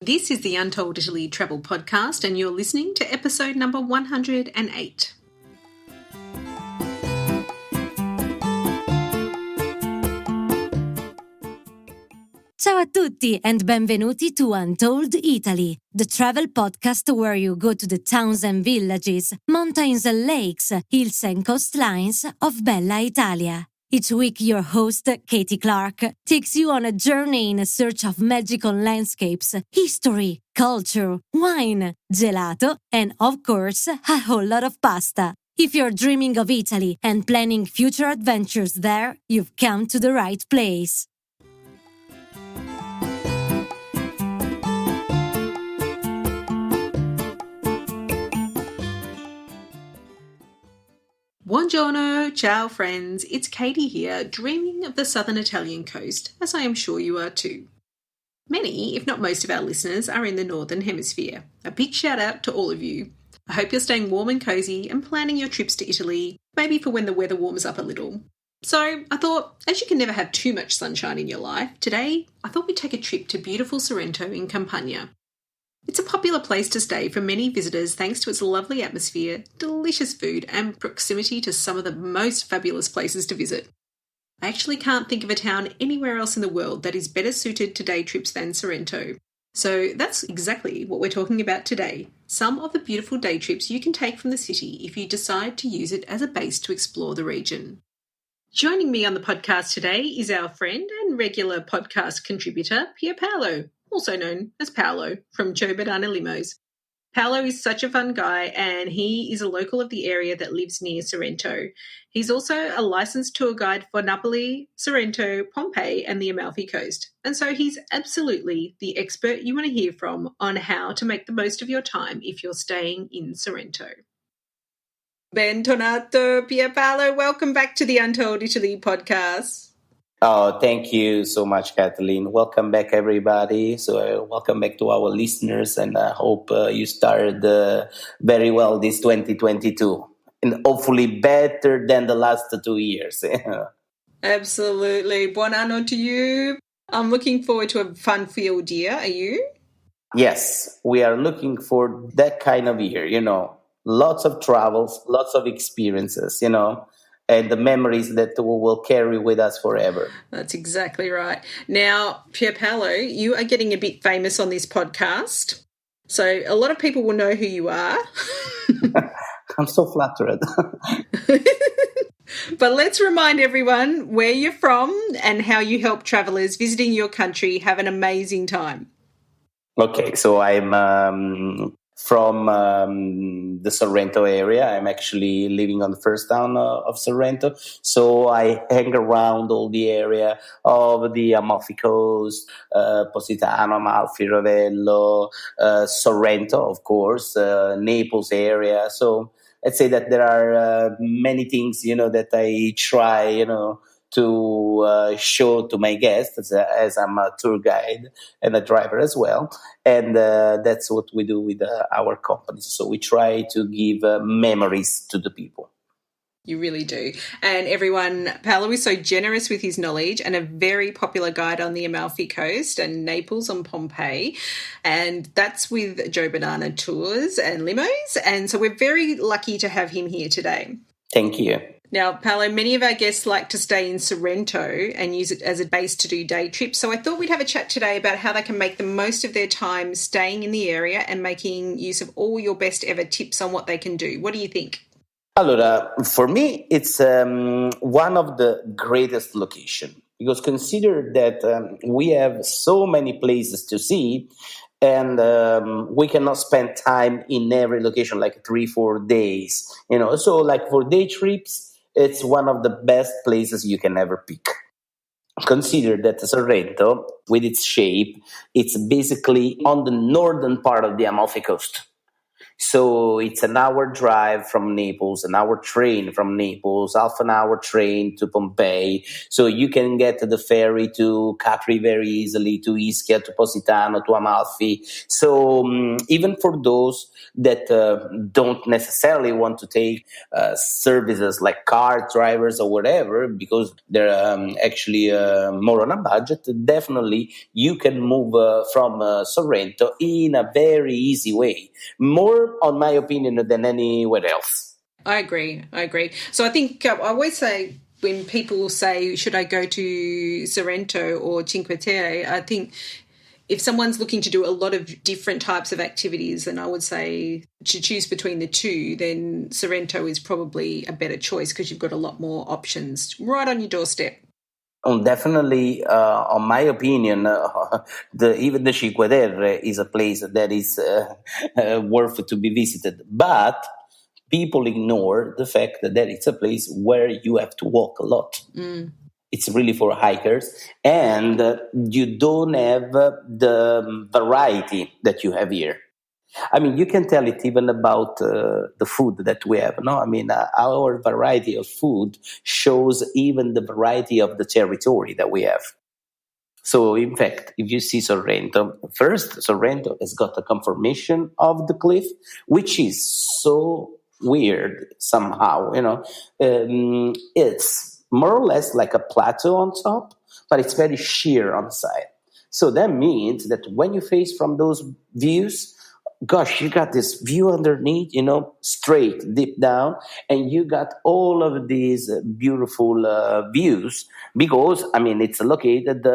This is the Untold Italy travel podcast, and you're listening to episode number 108. Ciao a tutti and benvenuti to Untold Italy, the travel podcast where you go to the towns and villages, mountains and lakes, hills and coastlines of Bella Italia. Each week your host, Katie Clark, takes you on a journey in search of magical landscapes, history, culture, wine, gelato, and of course, a whole lot of pasta. If you're dreaming of Italy and planning future adventures there, you've come to the right place. Buongiorno, ciao friends, it's Katie here, dreaming of the southern Italian coast, as I am sure you are too. Many, if not most of our listeners, are in the northern hemisphere. A big shout out to all of you. I hope you're staying warm and cosy and planning your trips to Italy, maybe for when the weather warms up a little. So I thought, as you can never have too much sunshine in your life, today I thought we'd take a trip to beautiful Sorrento in Campania. It's a popular place to stay for many visitors thanks to its lovely atmosphere, delicious food, and proximity to some of the most fabulous places to visit. I actually can't think of a town anywhere else in the world that is better suited to day trips than Sorrento. So that's exactly what we're talking about today. Some of the beautiful day trips you can take from the city if you decide to use it as a base to explore the region. Joining me on the podcast today is our friend and regular podcast contributor, Pierpaolo, also known as Paolo, from Limos. Paolo is such a fun guy, and he is a local of the area that lives near Sorrento. He's also a licensed tour guide for Napoli, Sorrento, Pompeii, and the Amalfi Coast. And so he's absolutely the expert you want to hear from on how to make the most of your time if you're staying in Sorrento. Bentornato, Pierpaolo. Welcome back to the Untold Italy podcast. Oh, thank you so much, Kathleen. Welcome back, everybody. So welcome back to our listeners, and I hope you started very well this 2022, and hopefully better than the last 2 years. Absolutely. Buon anno to you. I'm looking forward to a fun field year. Are you? Yes, we are looking for that kind of year, lots of travels, lots of experiences, and the memories that we will carry with us forever. That's exactly right. Now, Pierpaolo, you are getting a bit famous on this podcast. So a lot of people will know who you are. I'm so flattered. But let's remind everyone where you're from and how you help travelers visiting your country have an amazing time. Okay, so I'm from the Sorrento area. I'm actually living on the first town of Sorrento. So I hang around all the area of the Amalfi Coast, Positano, Amalfi, Ravello, Sorrento, of course, Naples area. So let's say that there are many things, that I try, to show to my guests as I'm a tour guide and a driver as well. And that's what we do with our company. So we try to give memories to the people. You really do. And everyone, Paolo is so generous with his knowledge and a very popular guide on the Amalfi Coast and Naples and Pompeii. And that's with Joe Banana Tours and Limos. And so we're very lucky to have him here today. Thank you. Now, Paolo, many of our guests like to stay in Sorrento and use it as a base to do day trips. So I thought we'd have a chat today about how they can make the most of their time staying in the area and making use of all your best ever tips on what they can do. What do you think? Allora, for me, it's one of the greatest locations because consider that we have so many places to see, and we cannot spend time in every location like 3-4 days. So like for day trips, it's one of the best places you can ever pick. Consider that Sorrento, with its shape, it's basically on the northern part of the Amalfi Coast. So it's an hour drive from Naples, an hour train from Naples, half an hour train to Pompeii. So you can get the ferry to Capri very easily, to Ischia, to Positano, to Amalfi. So even for those that don't necessarily want to take services like car drivers or whatever, because they're actually more on a budget, definitely you can move from Sorrento in a very easy way. More, on my opinion, than anywhere else. I agree. So I think I always say, when people say, should I go to Sorrento or Cinque Terre, I think if someone's looking to do a lot of different types of activities, then I would say to choose between the two, then Sorrento is probably a better choice because you've got a lot more options right on your doorstep. Definitely, on my opinion, even the Cinque Terre is a place that is worth to be visited. But people ignore the fact that it's a place where you have to walk a lot. It's really for hikers, and you don't have the variety that you have here. I mean, you can tell it even about the food that we have. No, I mean, our variety of food shows even the variety of the territory that we have. So, in fact, if you see Sorrento, first, Sorrento has got a conformation of the cliff, which is so weird somehow. It's more or less like a plateau on top, but it's very sheer on the side. So that means that when you face from those views, gosh, you got this view underneath, straight, deep down, and you got all of these beautiful views because, I mean, it's located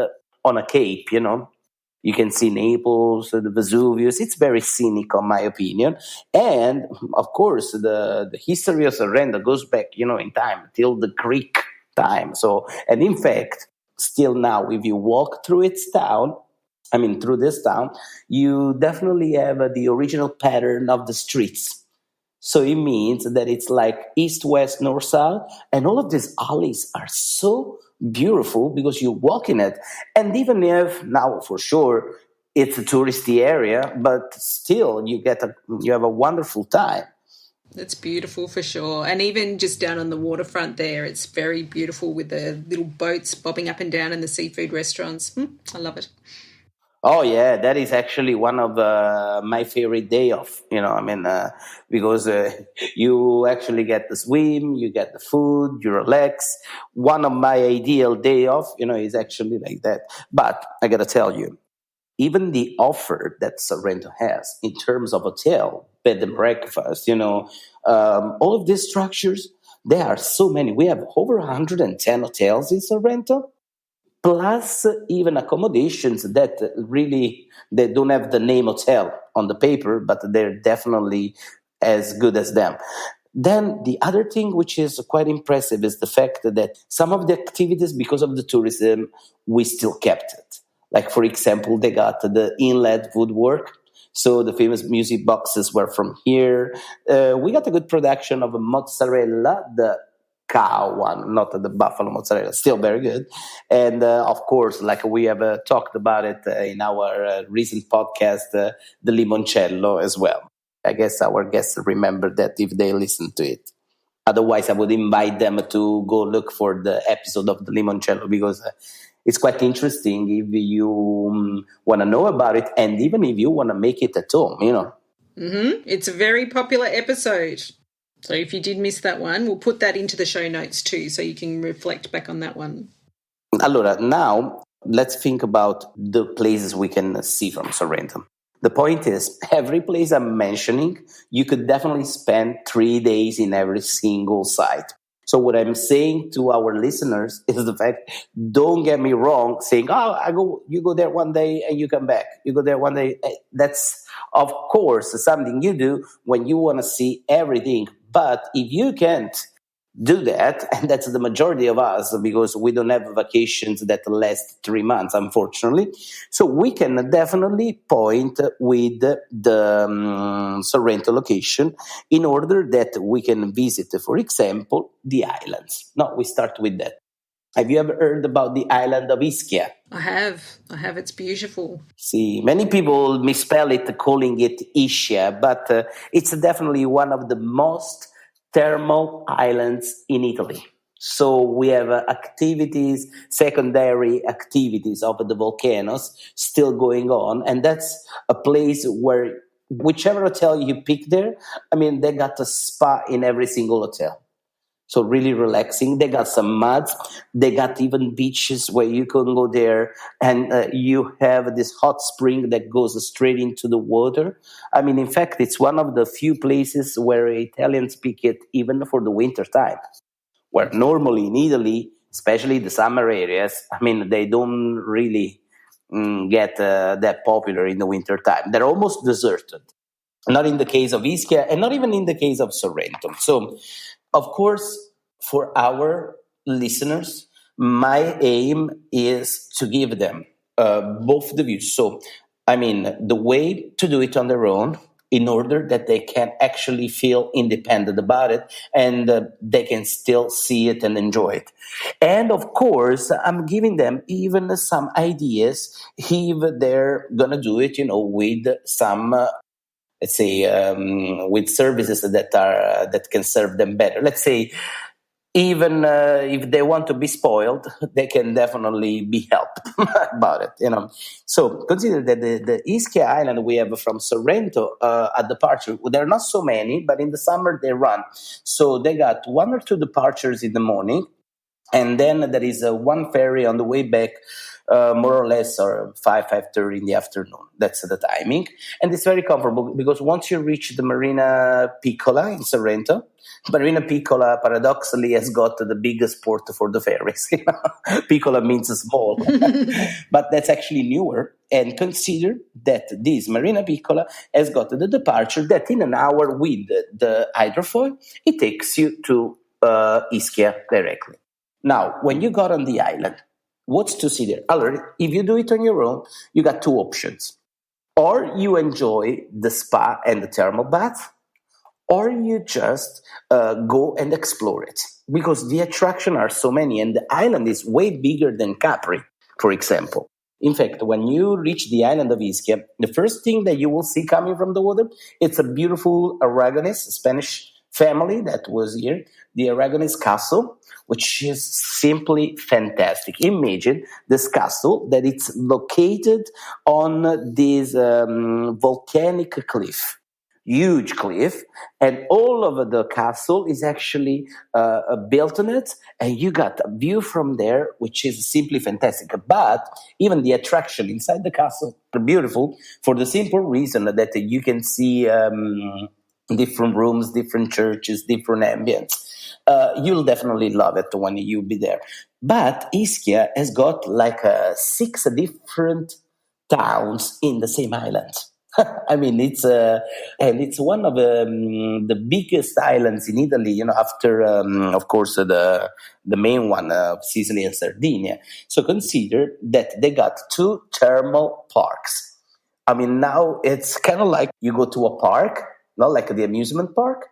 on a cape, You can see Naples, the Vesuvius. It's very scenic, in my opinion. And, of course, the history of Sorrento goes back, in time, till the Greek time. So, and in fact, still now, if you walk through through this town, you definitely have the original pattern of the streets. So it means that it's like east, west, north, south, and all of these alleys are so beautiful because you walk in it. And even if now, for sure, it's a touristy area, but still you have a wonderful time. That's beautiful for sure. And even just down on the waterfront there, it's very beautiful with the little boats bobbing up and down and the seafood restaurants. I love it. Oh yeah, that is actually one of my favorite day off. Because you actually get the swim, you get the food, you relax. One of my ideal day off, is actually like that. But I gotta tell you, even the offer that Sorrento has in terms of hotel, bed and breakfast, all of these structures, there are so many. We have over 110 hotels in Sorrento. Plus even accommodations that really, they don't have the name hotel on the paper, but they're definitely as good as them. Then the other thing which is quite impressive is the fact that some of the activities, because of the tourism, we still kept it. Like, for example, they got the inlaid woodwork. So the famous music boxes were from here. We got a good production of a mozzarella, the cow one, not the buffalo mozzarella, still very good. And of course, like we have talked about it in our recent podcast, the limoncello as well. I guess our guests remember that if they listen to it. Otherwise, I would invite them to go look for the episode of the limoncello because it's quite interesting if you want to know about it, and even if you want to make it at home, It's a very popular episode. So if you did miss that one, we'll put that into the show notes too, so you can reflect back on that one. Allora, now let's think about the places we can see from Sorrento. The point is, every place I'm mentioning, you could definitely spend 3 days in every single site. So what I'm saying to our listeners is the fact, don't get me wrong, saying, you go there one day and you come back. You go there one day. That's, of course, something you do when you want to see everything. But if you can't do that, and that's the majority of us, because we don't have vacations that last 3 months, unfortunately, so we can definitely point with the Sorrento location in order that we can visit, for example, the islands. No, we start with that. Have you ever heard about the island of Ischia? I have. It's beautiful. See, many people misspell it, calling it Ischia, but it's definitely one of the most thermal islands in Italy. So we have activities, secondary activities of the volcanoes still going on, and that's a place where whichever hotel you pick there, I mean, they got a spa in every single hotel. So really relaxing. They got some muds. They got even beaches where you can go there, and you have this hot spring that goes straight into the water. I mean, in fact, it's one of the few places where Italians pick it even for the winter time, where normally in Italy, especially the summer areas, I mean, they don't really get that popular in the winter time. They're almost deserted. Not in the case of Ischia, and not even in the case of Sorrento. So, of course, for our listeners, my aim is to give them both the views. So, I mean, the way to do it on their own in order that they can actually feel independent about it and they can still see it and enjoy it. And of course, I'm giving them even some ideas if they're going to do it, with some let's say with services that can serve them better. Let's say even if they want to be spoiled, they can definitely be helped about it. So consider that the Ischia Island we have from Sorrento at departure. There are not so many, but in the summer they run. So they got 1 or 2 departures in the morning, and then there is one ferry on the way back, more or less, or 5:30 in the afternoon. That's the timing. And it's very comfortable because once you reach the Marina Piccola in Sorrento, Marina Piccola paradoxically has got the biggest port for the ferries. Piccola means small, but that's actually newer. And consider that this Marina Piccola has got the departure that in an hour with the hydrofoil, it takes you to Ischia directly. Now, when you got on the island, what's to see there? If you do it on your own, you got 2 options. Or you enjoy the spa and the thermal bath, or you just go and explore it. Because the attractions are so many, and the island is way bigger than Capri, for example. In fact, when you reach the island of Ischia, the first thing that you will see coming from the water, it's a beautiful Aragonese Spanish family that was here, the Aragonese castle, which is simply fantastic. Imagine this castle that it's located on this volcanic cliff, huge cliff, and all over the castle is actually built on it, and you got a view from there, which is simply fantastic. But even the attraction inside the castle are beautiful for the simple reason that you can see different rooms, different churches, different ambience. You'll definitely love it when you be there. But Ischia has got like 6 different towns in the same island. I mean, it's one of the biggest islands in Italy. After of course the main one of Sicily and Sardinia. So consider that they got 2 thermal parks. I mean, now it's kind of like you go to a park, not like the amusement park.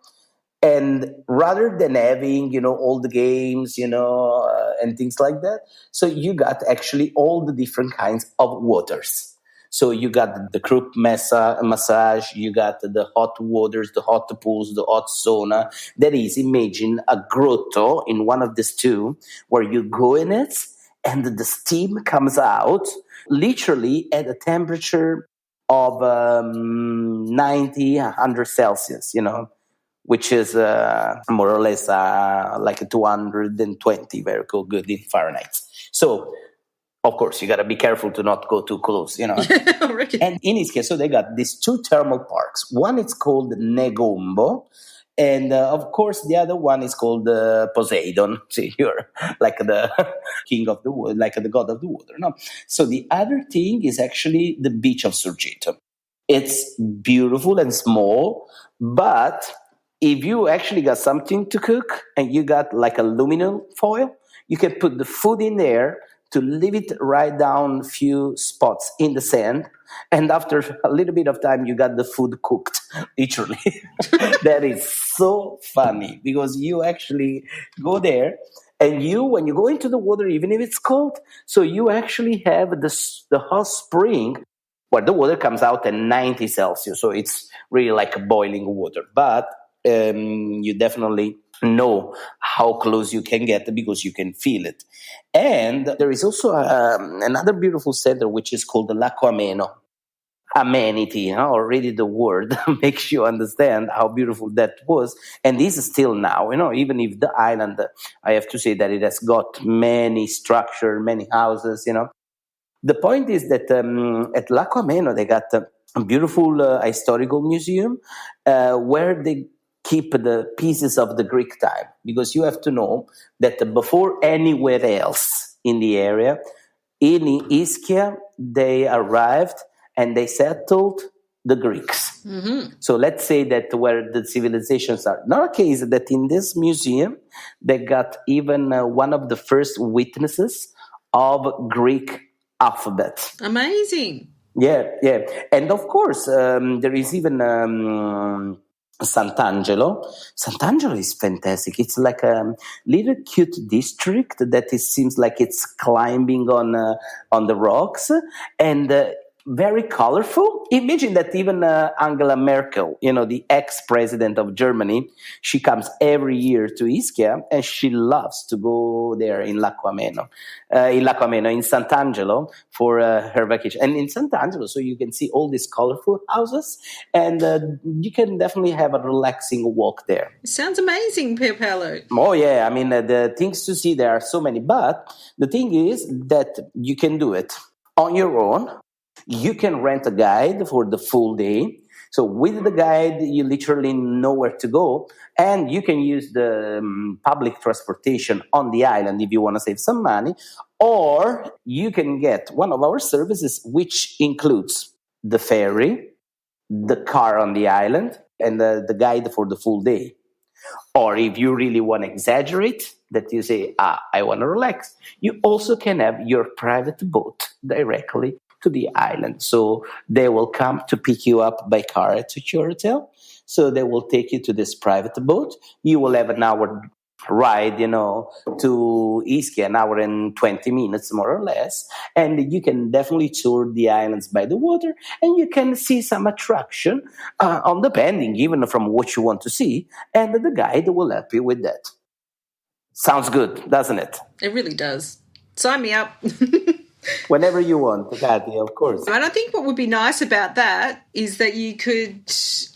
And rather than having, all the games, and things like that, so you got actually all the different kinds of waters. So you got the group massage, you got the hot waters, the hot pools, the hot sauna. That is, imagine a grotto in one of these 2 where you go in it and the steam comes out literally at a temperature of 90, 100 Celsius, which is more or less like 220, very cool, good in Fahrenheit. So, of course, you got to be careful to not go too close, And in this case, so they got these 2 thermal parks. One is called Negombo, and of course, the other one is called Poseidon. See, you're like the king of the water, like the god of the water. No, so the other thing is actually the beach of Sorrento. It's beautiful and small, but if you actually got something to cook and you got like aluminum foil, you can put the food in there to leave it right down a few spots in the sand. And after a little bit of time, you got the food cooked, literally. That is so funny because you actually go there And when you go into the water, even if it's cold, so you actually have the hot spring where the water comes out at 90 Celsius. So it's really like boiling water. But you definitely know how close you can get because you can feel it. And there is also another beautiful center which is called the Lago Ameno. Amenity, already the word makes you understand how beautiful that was. And this is still now, even if the island, I have to say that it has got many structures, many houses, The point is that at Lago Ameno, they got a beautiful historical museum where they keep the pieces of the Greek time, because you have to know that before anywhere else in the area, in Ischia, they arrived and they settled the Greeks. Mm-hmm. So let's say that where the civilizations are. Not a case that in this museum, they got even one of the first witnesses of Greek alphabet. Amazing. Yeah. And of course, there is even Sant'Angelo. Sant'Angelo is fantastic. It's like a little cute district that seems like it's climbing on the rocks, and very colorful. Imagine that even Angela Merkel, the ex-president of Germany, she comes every year to Ischia, and she loves to go there in in Sant'Angelo for her vacation. And in Sant'Angelo, so you can see all these colorful houses, and you can definitely have a relaxing walk there. It sounds amazing, Pierpaolo. Oh, yeah. I mean, the things to see, there are so many. But the thing is that you can do it on your own. You can rent a guide for the full day. So with the guide, you literally know where to go, and you can use the public transportation on the island if you want to save some money, or you can get one of our services, which includes the ferry, the car on the island, and the guide for the full day. Or if you really want to exaggerate, that you say, I want to relax, you also can have your private boat directly to the island. So they will come to pick you up by car at your hotel. So they will take you to this private boat. You will have an hour ride, to Ischia, an hour and 20 minutes, more or less. And you can definitely tour the islands by the water, and you can see some attraction on depending even from what you want to see. And the guide will help you with that. Sounds good, doesn't it? It really does. Sign me up. Whenever you want, Katia, of course. And I think what would be nice about that is that you could,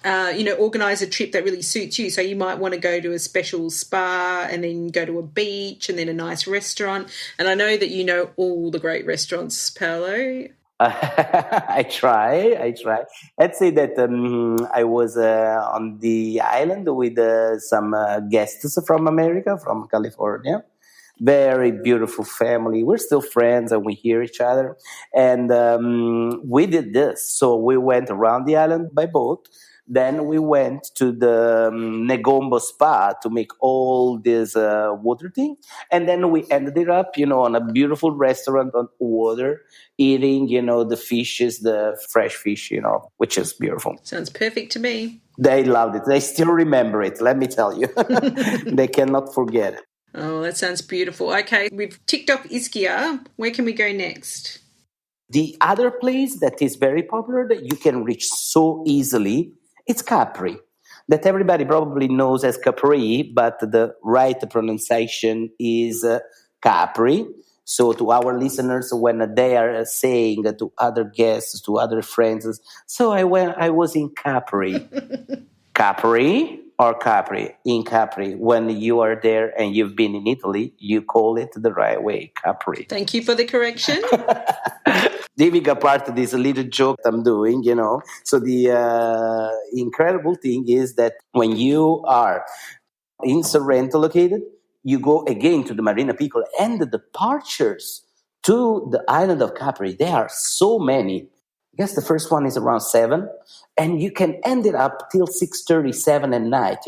organise a trip that really suits you. So you might want to go to a special spa and then go to a beach and then a nice restaurant. And I know that you know all the great restaurants, Paolo. I try. Let's say that I was on the island with some guests from America, from California. Very beautiful family. We're still friends and we hear each other. And we did this. So we went around the island by boat. Then we went to the Negombo Spa to make all this water thing. And then we ended it up, on a beautiful restaurant on water, eating, the fishes, the fresh fish, which is beautiful. Sounds perfect to me. They loved it. They still remember it, let me tell you. They cannot forget it. Oh, that sounds beautiful. Okay, we've ticked off Ischia. Where can we go next? The other place that is very popular that you can reach so easily, it's Capri, that everybody probably knows as Capri, but the right pronunciation is Capri. So to our listeners, when they are saying to other guests, to other friends, so I was in Capri. Capri or Capri? In Capri. When you are there and you've been in Italy, you call it the right way, Capri. Thank you for the correction. Leaving apart this little joke I'm doing, So the incredible thing is that when you are in Sorrento located, you go again to the Marina Piccola, and the departures to the island of Capri, there are so many. I guess the first one is around 7, and you can end it up till 6:37 at night,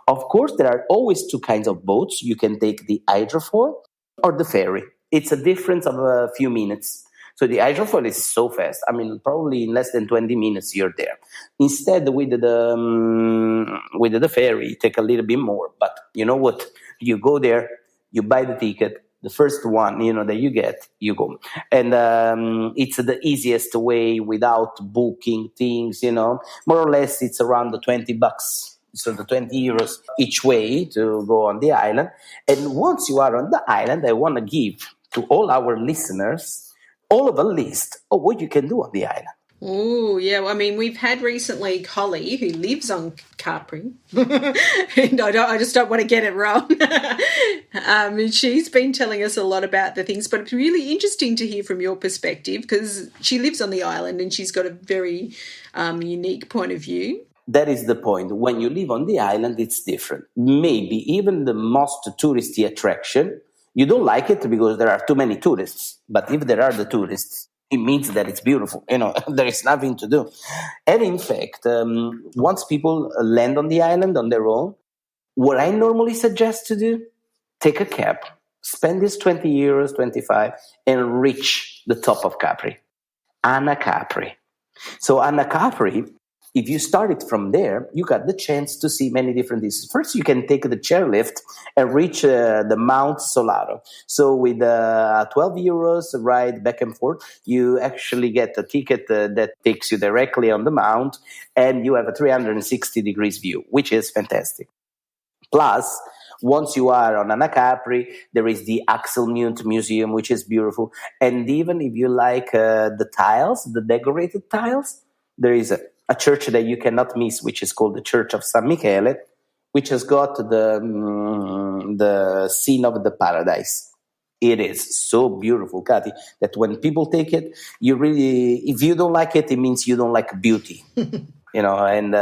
Of course, there are always two kinds of boats. You can take the hydrofoil or the ferry. It's a difference of a few minutes. So the hydrofoil is so fast. I mean, probably in less than 20 minutes you're there. Instead, with the ferry, you take a little bit more. But you know what? You go there, you buy the ticket. The first one, that you get, you go. And it's the easiest way without booking things, More or less, it's around the $20. So the 20 euros each way to go on the island. And once you are on the island, I want to give to all our listeners all of a list of what you can do on the island. Oh, yeah. Well, I mean, we've had recently Holly, who lives on Capri, and I just don't want to get it wrong. And she's been telling us a lot about the things, but it's really interesting to hear from your perspective because she lives on the island and she's got a very unique point of view. That is the point. When you live on the island, it's different. Maybe even the most touristy attraction, you don't like it because there are too many tourists. But if there are the tourists, it means that it's beautiful. There is nothing to do. And in fact, once people land on the island on their own, what I normally suggest to do, take a cab, spend this 20 euros, 25, and reach the top of Capri. Anna Capri. So Anna Capri, if you start it from there, you got the chance to see many different things. First, you can take the chairlift and reach the Mount Solaro. So with 12 euros ride back and forth, you actually get a ticket that takes you directly on the mount, and you have a 360 degrees view, which is fantastic. Plus, once you are on Anna Capri, there is the Axel Munt Museum, which is beautiful. And even if you like the tiles, the decorated tiles, there is a church that you cannot miss, which is called the Church of San Michele, which has got the scene of the paradise. It is so beautiful, Kati, that when people take it, if you don't like it, it means you don't like beauty. And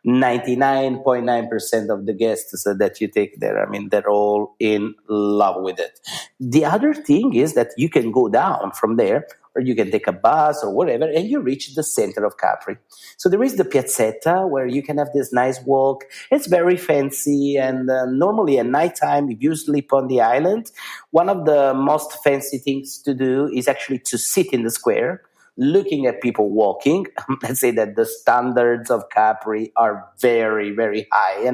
99.9% of the guests that you take there, they're all in love with it. The other thing is that you can go down from there, or you can take a bus or whatever, and you reach the center of Capri. So there is the piazzetta where you can have this nice walk. It's very fancy, and normally at nighttime, if you sleep on the island, one of the most fancy things to do is actually to sit in the square, looking at people walking. Let's say that the standards of Capri are very, very high,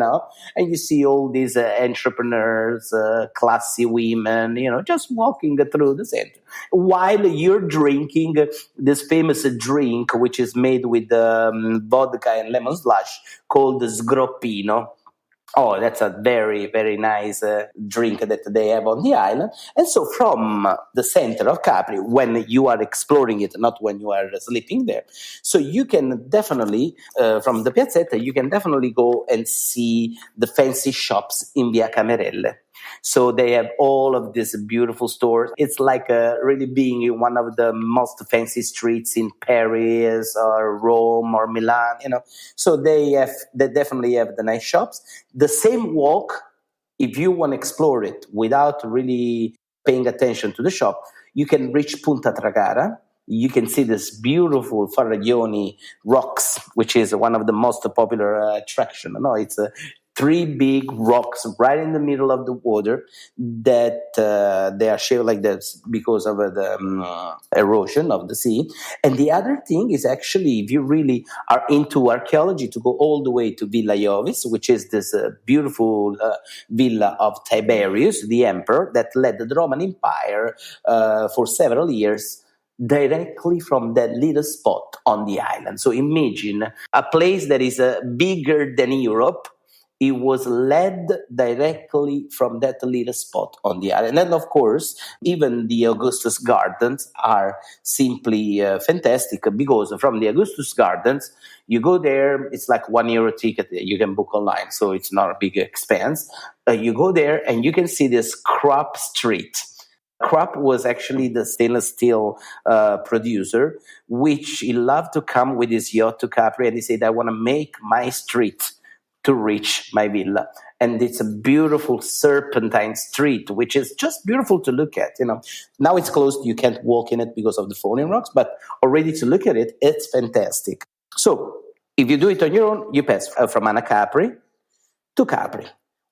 and you see all these entrepreneurs, classy women, just walking through the center while you're drinking this famous drink, which is made with vodka and lemon slush called sgroppino. Oh, that's a very, very nice drink that they have on the island. And so from the center of Capri, when you are exploring it, not when you are sleeping there, so you can definitely, from the piazzetta, you can definitely go and see the fancy shops in Via Camerelle. So they have all of these beautiful stores. It's like really being in one of the most fancy streets in Paris or Rome or Milan, So they definitely have the nice shops. The same walk, if you want to explore it without really paying attention to the shop, you can reach Punta Tragara. You can see this beautiful Farraglioni rocks, which is one of the most popular attractions. It's 3 big rocks right in the middle of the water that they are shaped like this because of the erosion of the sea. And the other thing is actually, if you really are into archaeology, to go all the way to Villa Iovis, which is this beautiful villa of Tiberius, the emperor, that led the Roman Empire for several years, directly from that little spot on the island. So imagine a place that is bigger than Europe. It was led directly from that little spot on the island. And of course, even the Augustus Gardens are simply fantastic, because from the Augustus Gardens, you go there, it's like €1 ticket you can book online, so it's not a big expense. You go there and you can see this Krupp Street. Krupp was actually the stainless steel producer, which he loved to come with his yacht to Capri, and he said, I want to make my street to reach my villa. And it's a beautiful serpentine street, which is just beautiful to look at. Now it's closed, you can't walk in it because of the falling rocks, but already to look at it, it's fantastic. So if you do it on your own, you pass from Anna Capri to Capri.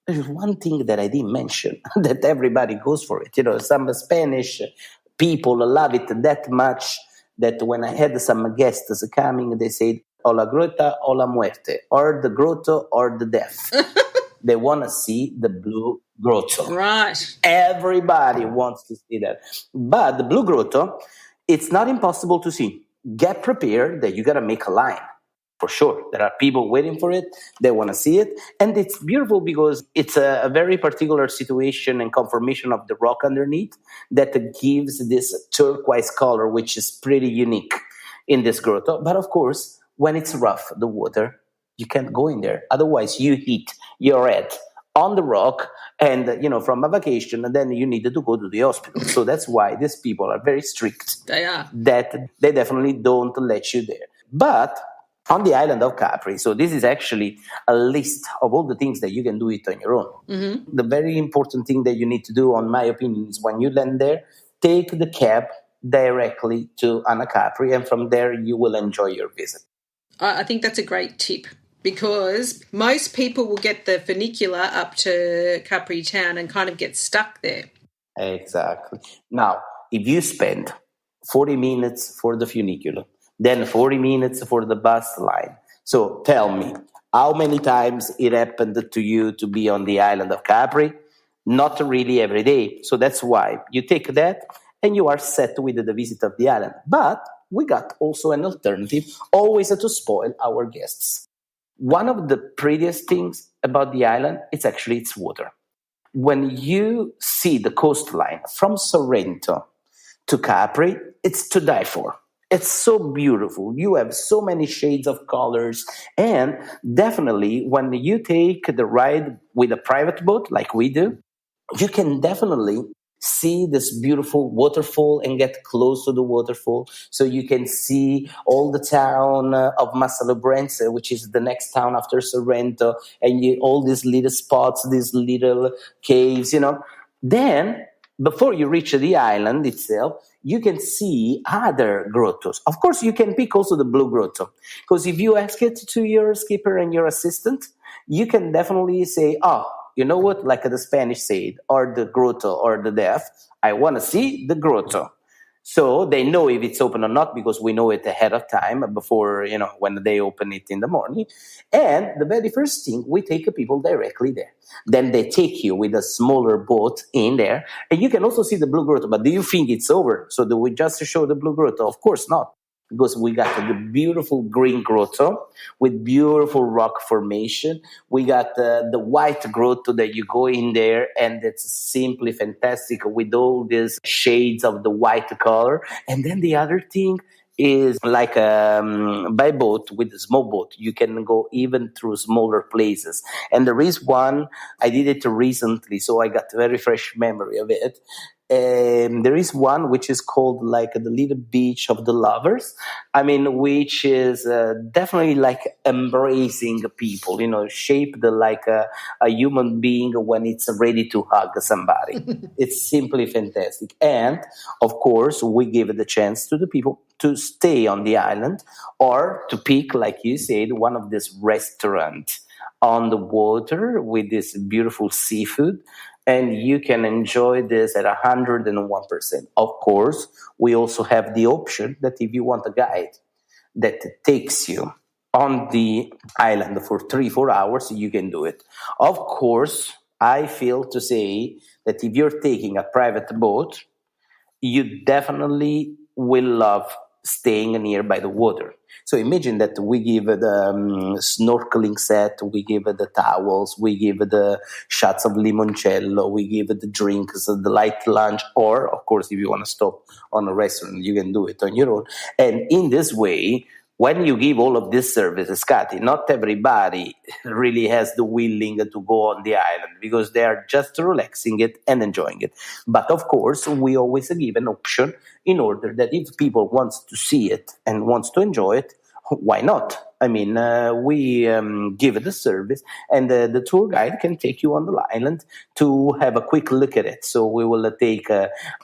There's one thing that I didn't mention, that everybody goes for it. Some Spanish people love it that much that when I had some guests coming, they said, o la gruta o la muerte, or the grotto or the death. They want to see the Blue grotto. Right. Everybody wants to see that. But the Blue Grotto, it's not impossible to see. Get prepared that you got to make a line. For sure. There are people waiting for it. They want to see it. And it's beautiful because it's a very particular situation and conformation of the rock underneath that gives this turquoise color, which is pretty unique in this grotto. But of course, when it's rough, the water, you can't go in there. Otherwise, you hit your head on the rock and, from a vacation, and then you needed to go to the hospital. So that's why these people are very strict. They are. That they definitely don't let you there. But on the island of Capri, so this is actually a list of all the things that you can do it on your own. Mm-hmm. The very important thing that you need to do, on my opinion, is when you land there, take the cab directly to Anna Capri, and from there you will enjoy your visit. I think that's a great tip, because most people will get the funicular up to Capri town and kind of get stuck there. Exactly. Now, if you spend 40 minutes for the funicular, then 40 minutes for the bus line. So tell me, how many times it happened to you to be on the island of Capri? Not really every day. So that's why you take that and you are set with the visit of the island. But we got also an alternative, always to spoil our guests. One of the prettiest things about the island, it's actually its water. When you see the coastline from Sorrento to Capri, it's to die for. It's so beautiful. You have so many shades of colors. And definitely, when you take the ride with a private boat like we do, you can definitely see this beautiful waterfall and get close to the waterfall. So you can see all the town of Massalobrense, which is the next town after Sorrento, and all these little spots, these little caves, Then, before you reach the island itself, you can see other grottos. Of course, you can pick also the Blue Grotto, because if you ask it to your skipper and your assistant, you can definitely say, you know what, like the Spanish said, or the grotto or the deaf, I want to see the grotto. So they know if it's open or not, because we know it ahead of time before, when they open it in the morning. And the very first thing, we take people directly there. Then they take you with a smaller boat in there. And you can also see the Blue Grotto. But do you think it's over? So do we just show the Blue Grotto? Of course not. Because we got the beautiful green grotto with beautiful rock formation. We got the white grotto that you go in there, and it's simply fantastic with all these shades of the white color. And then the other thing is like by boat, with a small boat, you can go even through smaller places. And there is one, I did it recently, so I got a very fresh memory of it. There is one which is called like the Little Beach of the Lovers. Which is definitely like embracing people, shaped like a human being when it's ready to hug somebody. It's simply fantastic. And of course, we give the chance to the people to stay on the island or to pick, like you said, one of these restaurants on the water with this beautiful seafood. And you can enjoy this at 101%. Of course, we also have the option that if you want a guide that takes you on the island for 3-4 hours, you can do it. Of course, I feel to say that if you're taking a private boat, you definitely will love staying near by the water. So imagine that we give the snorkeling set, we give the towels, we give the shots of limoncello, we give the drinks, the light lunch, or of course, if you want to stop on a restaurant, you can do it on your own. And in this way, when you give all of these services, Kati, not everybody really has the willing to go on the island because they are just relaxing it and enjoying it. But of course, we always give an option in order that if people want to see it and wants to enjoy it, why not? We give the service, and the tour guide can take you on the island to have a quick look at it. So we will take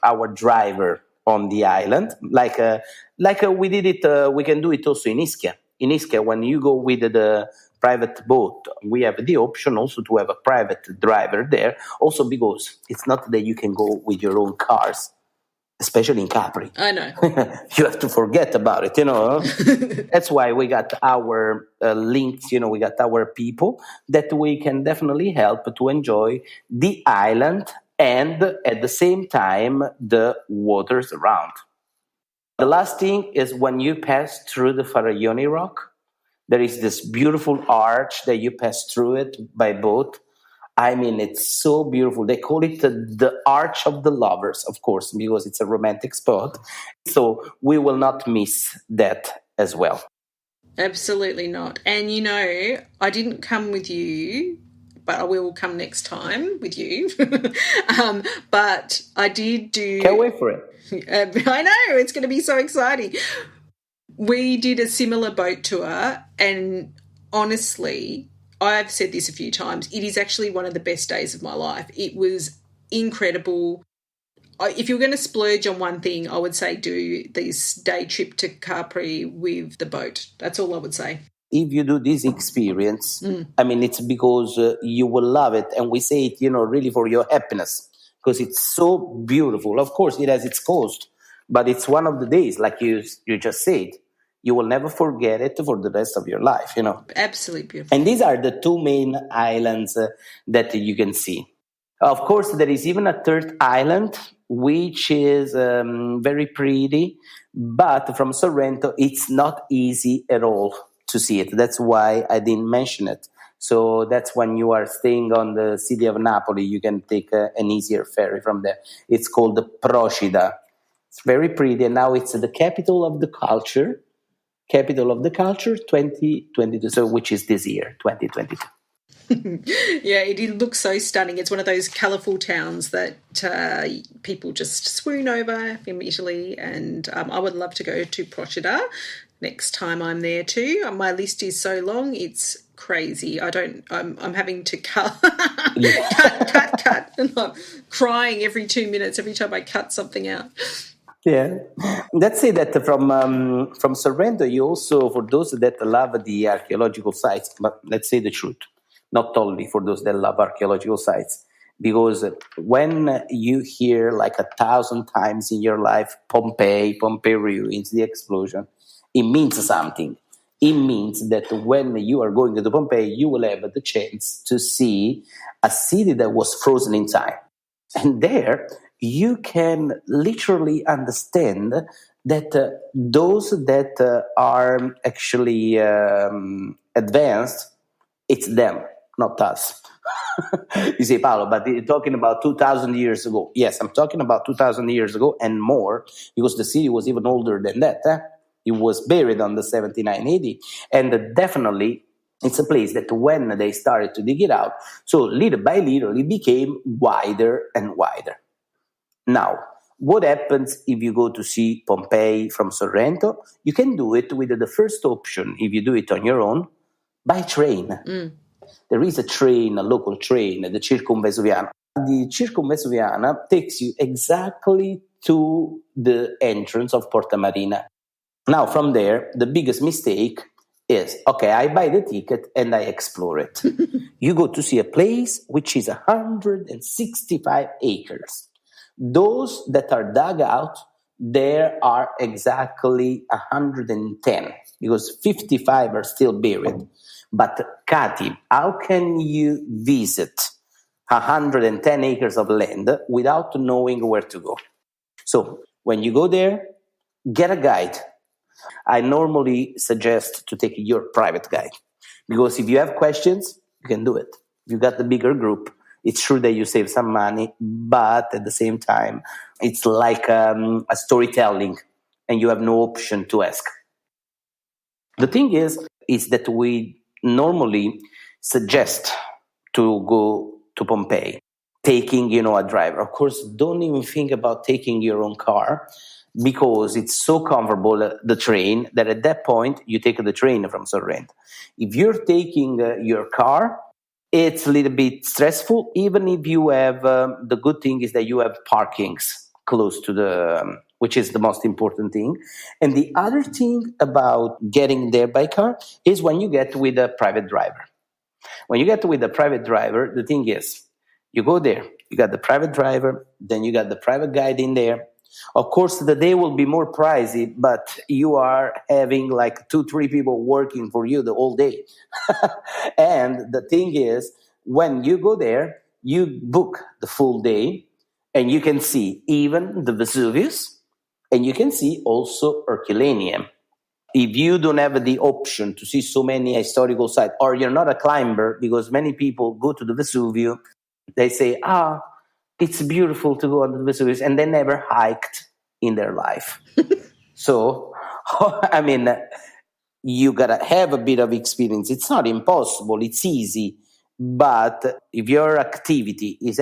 our driver on the island, like we did it. We can do it also in Ischia. In Ischia, when you go with the private boat, we have the option also to have a private driver there. Also, because it's not that you can go with your own cars. especially in Capri. I know. You have to forget about it, That's why we got our links, we got our people that we can definitely help to enjoy the island and at the same time the waters around. The last thing is when you pass through the Faraglioni Rock, there is this beautiful arch that you pass through it by boat. I mean, it's so beautiful. They call it the Arch of the Lovers, of course, because it's a romantic spot. So we will not miss that as well. Absolutely not. And I didn't come with you, but I will come next time with you. But I did do... Can't wait for it. I know, it's going to be so exciting. We did a similar boat tour, and honestly, I've said this a few times, it is actually one of the best days of my life. It was incredible. If you're going to splurge on one thing, I would say do this day trip to Capri with the boat. That's all I would say. If you do this experience, I mean, it's because you will love it. And we say it, really for your happiness, because it's so beautiful. Of course, it has its cost, but it's one of the days, like you just said, you will never forget it for the rest of your life, Absolutely beautiful. And these are the two main islands that you can see. Of course, there is even a third island, which is very pretty, but from Sorrento, it's not easy at all to see it. That's why I didn't mention it. So that's when you are staying on the city of Napoli, you can take an easier ferry from there. It's called the Procida. It's very pretty, and now it's the capital of the culture 2022, so which is this year, 2022. Yeah, it looks so stunning. It's one of those colourful towns that people just swoon over in Italy, and I would love to go to Procida next time I'm there too. My list is so long, it's crazy. I'm having to cut, and I'm crying every 2 minutes every time I cut something out. Yeah, let's say that from Sorrento, you also, for those that love the archaeological sites, but let's say the truth, not only for those that love archaeological sites, because when you hear like 1,000 times in your life, Pompeii ruins, the explosion, it means something. It means that when you are going to Pompeii, you will have the chance to see a city that was frozen in time. And there, you can literally understand that those that are actually advanced, it's them, not us. You say, Paolo, but you're talking about 2,000 years ago. Yes, I'm talking about 2,000 years ago and more, because the city was even older than that. It was buried on the 79 AD. And definitely, it's a place that when they started to dig it out, so little by little, it became wider and wider. Now, what happens if you go to see Pompeii from Sorrento? You can do it with the first option, if you do it on your own, by train. There is a train, a local train, the Circumvesuviana. The Circumvesuviana takes you exactly to the entrance of Porta Marina. Now, from there, the biggest mistake is, okay, I buy the ticket and I explore it. You go to see a place which is 165 acres. Those that are dug out, there are exactly 110, because 55 are still buried. But Kati, how can you visit 110 acres of land without knowing where to go? So when you go there, get a guide. I normally suggest to take your private guide, because if you have questions, you can do it. If you got the bigger group, it's true that you save some money, but at the same time, it's like a storytelling, and you have no option to ask. The thing is that we normally suggest to go to Pompeii, taking, a driver. Of course, don't even think about taking your own car, because it's so comfortable, the train, that at that point, you take the train from Sorrento. If you're taking your car, it's a little bit stressful, even if you have, the good thing is that you have parkings close to which is the most important thing. And the other thing about getting there by car is when you get with a private driver. When you get with a private driver, the thing is, you go there, you got the private driver, then you got the private guide in there. Of course, the day will be more pricey, but you are having like 2-3 people working for you the whole day. And the thing is, when you go there, you book the full day and you can see even the Vesuvius and you can see also Herculaneum. If you don't have the option to see so many historical sites, or you're not a climber, because many people go to the Vesuvio, they say, it's beautiful to go on the Vesuvius, and they never hiked in their life. So, I mean, you gotta have a bit of experience. It's not impossible, it's easy. But if your activity is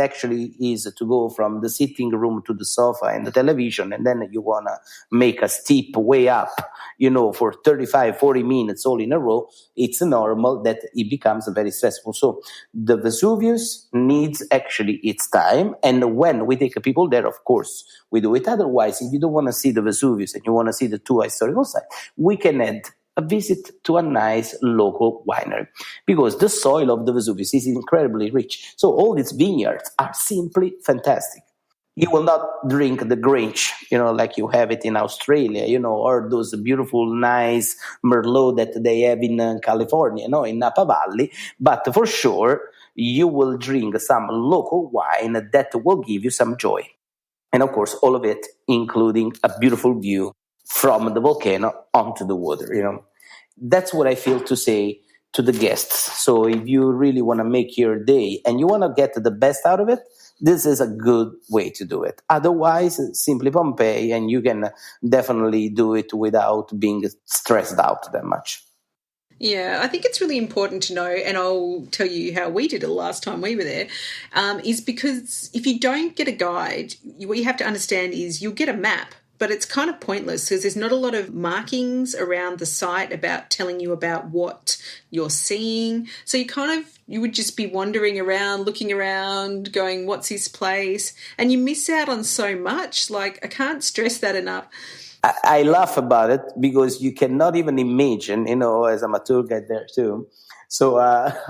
to go from the sitting room to the sofa and the television, and then you want to make a steep way up, for 35, 40 minutes all in a row, it's normal that it becomes very stressful. So the Vesuvius needs actually its time. And when we take people there, of course, we do it. Otherwise, if you don't want to see the Vesuvius and you want to see the two historical sites, we can add a visit to a nice local winery, because the soil of the Vesuvius is incredibly rich. So all these vineyards are simply fantastic. You will not drink the Grange, like you have it in Australia, or those beautiful, nice Merlot that they have in California, in Napa Valley. But for sure, you will drink some local wine that will give you some joy. And of course, all of it, including a beautiful view from the volcano onto the water, That's what I feel to say to the guests. So if you really want to make your day and you want to get the best out of it, this is a good way to do it. Otherwise, simply Pompeii, and you can definitely do it without being stressed out that much. Yeah, I think it's really important to know, and I'll tell you how we did it last time we were there, is because if you don't get a guide, what you have to understand is you'll get a map, but it's kind of pointless because there's not a lot of markings around the site about telling you about what you're seeing. So you would just be wandering around, looking around, going, what's this place? And you miss out on so much. Like, I can't stress that enough. I laugh about it because you cannot even imagine, as I'm a tour guide there too. So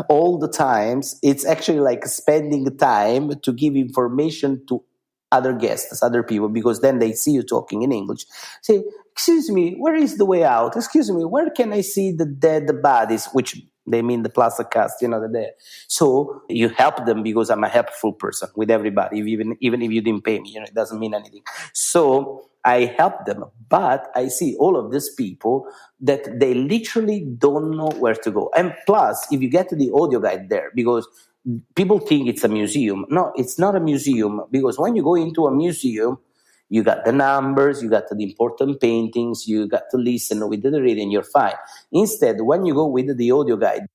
all the times, it's actually like spending time to give information to other guests, other people, because then they see you talking in English. Say, excuse me, where is the way out? Excuse me, where can I see the dead bodies? Which they mean the plaza cast, the dead. So you help them because I'm a helpful person with everybody, even if you didn't pay me, it doesn't mean anything. So I help them, but I see all of these people that they literally don't know where to go. And plus, if you get the audio guide there, because people think it's a museum. No, it's not a museum, because when you go into a museum, you got the numbers, you got the important paintings, you got to listen with the reading, you're fine. Instead, when you go with the audio guide,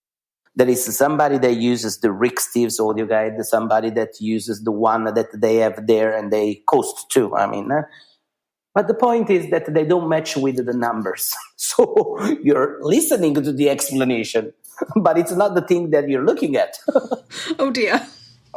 there is somebody that uses the Rick Steves audio guide, somebody that uses the one that they have there, and they cost too. But the point is that they don't match with the numbers. So you're listening to the explanation, but it's not the thing that you're looking at. Oh, dear.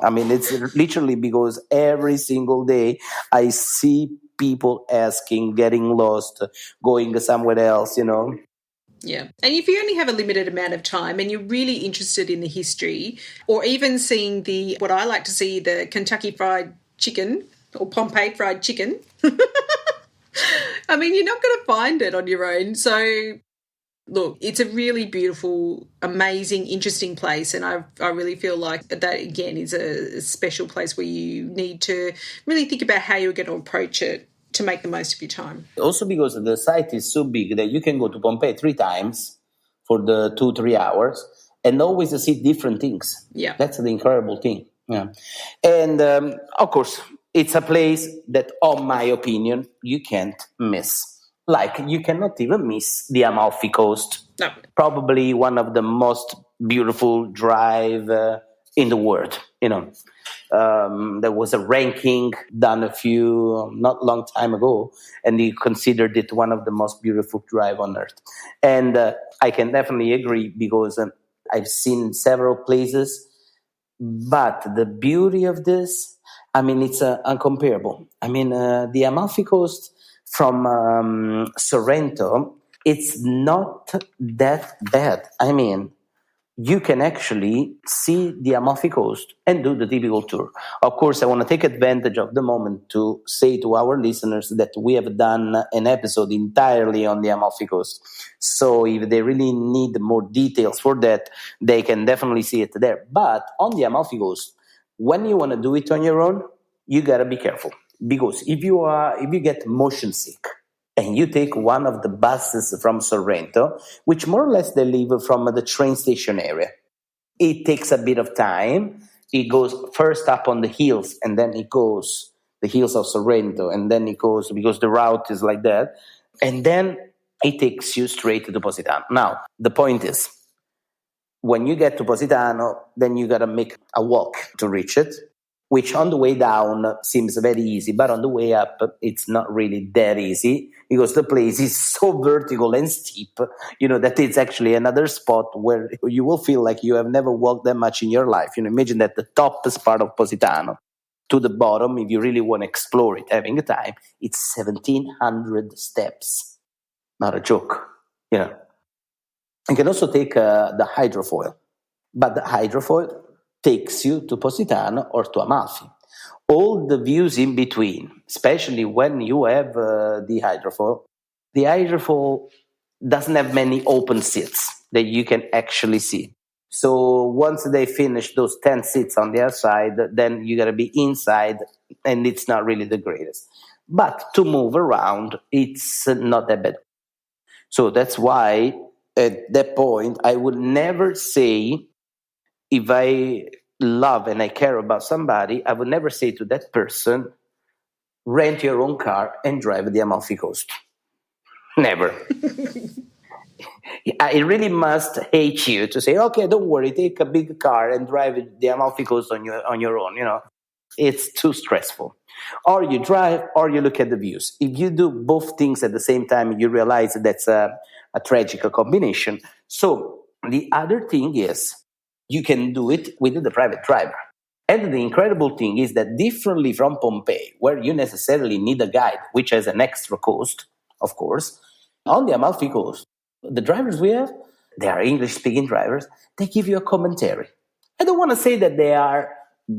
It's literally because every single day I see people asking, getting lost, going somewhere else, Yeah. And if you only have a limited amount of time and you're really interested in the history, or even seeing what I like to see, the Kentucky Fried Chicken or Pompeii Fried Chicken, you're not going to find it on your own. So, look, it's a really beautiful, amazing, interesting place. And I really feel like that, again, is a special place where you need to really think about how you're going to approach it to make the most of your time. Also because the site is so big that you can go to Pompeii 3 times for the 2-3 hours and always see different things. Yeah. That's the incredible thing. Yeah. And, of course, it's a place that, in my opinion, you can't miss. Like, you cannot even miss the Amalfi Coast. No. Probably one of the most beautiful drive in the world, There was a ranking done not long time ago, and he considered it one of the most beautiful drive on earth. And I can definitely agree because I've seen several places, but the beauty of this, it's uncomparable. The Amalfi Coast from Sorrento, it's not that bad. you can actually see the Amalfi Coast and do the typical tour. Of course, I want to take advantage of the moment to say to our listeners that we have done an episode entirely on the Amalfi Coast. So if they really need more details for that, they can definitely see it there. But on the Amalfi Coast, when you want to do it on your own, you got to be careful. Because if you get motion sick, and you take one of the buses from Sorrento, which more or less they leave from the train station area. It takes a bit of time. It goes first up on the hills, and then it goes the hills of Sorrento, and then it goes, because the route is like that, and then it takes you straight to Positano. Now, the point is, when you get to Positano, then you got to make a walk to reach it, which on the way down seems very easy, but on the way up, it's not really that easy because the place is so vertical and steep, that it's actually another spot where you will feel like you have never walked that much in your life. Imagine that the toppest part of Positano to the bottom, if you really want to explore it, having a time, it's 1,700 steps. Not a joke, You can also take the hydrofoil, but the hydrofoil takes you to Positano or to Amalfi. All the views in between, especially when you have the hydrofoil doesn't have many open seats that you can actually see. So once they finish those 10 seats on the other side, then you got to be inside, and it's not really the greatest. But to move around, it's not that bad. So that's why at that point, I would never say, if I love and I care about somebody, I would never say to that person, rent your own car and drive the Amalfi Coast. Never. I really must hate you to say, okay, don't worry, take a big car and drive the Amalfi Coast on your own. It's too stressful. Or you drive or you look at the views. If you do both things at the same time, you realize that's a tragic combination. So the other thing is, you can do it with the private driver. And the incredible thing is that differently from Pompeii, where you necessarily need a guide, which has an extra cost, of course, on the Amalfi Coast, the drivers we have, they are English-speaking drivers, they give you a commentary. I don't want to say that they are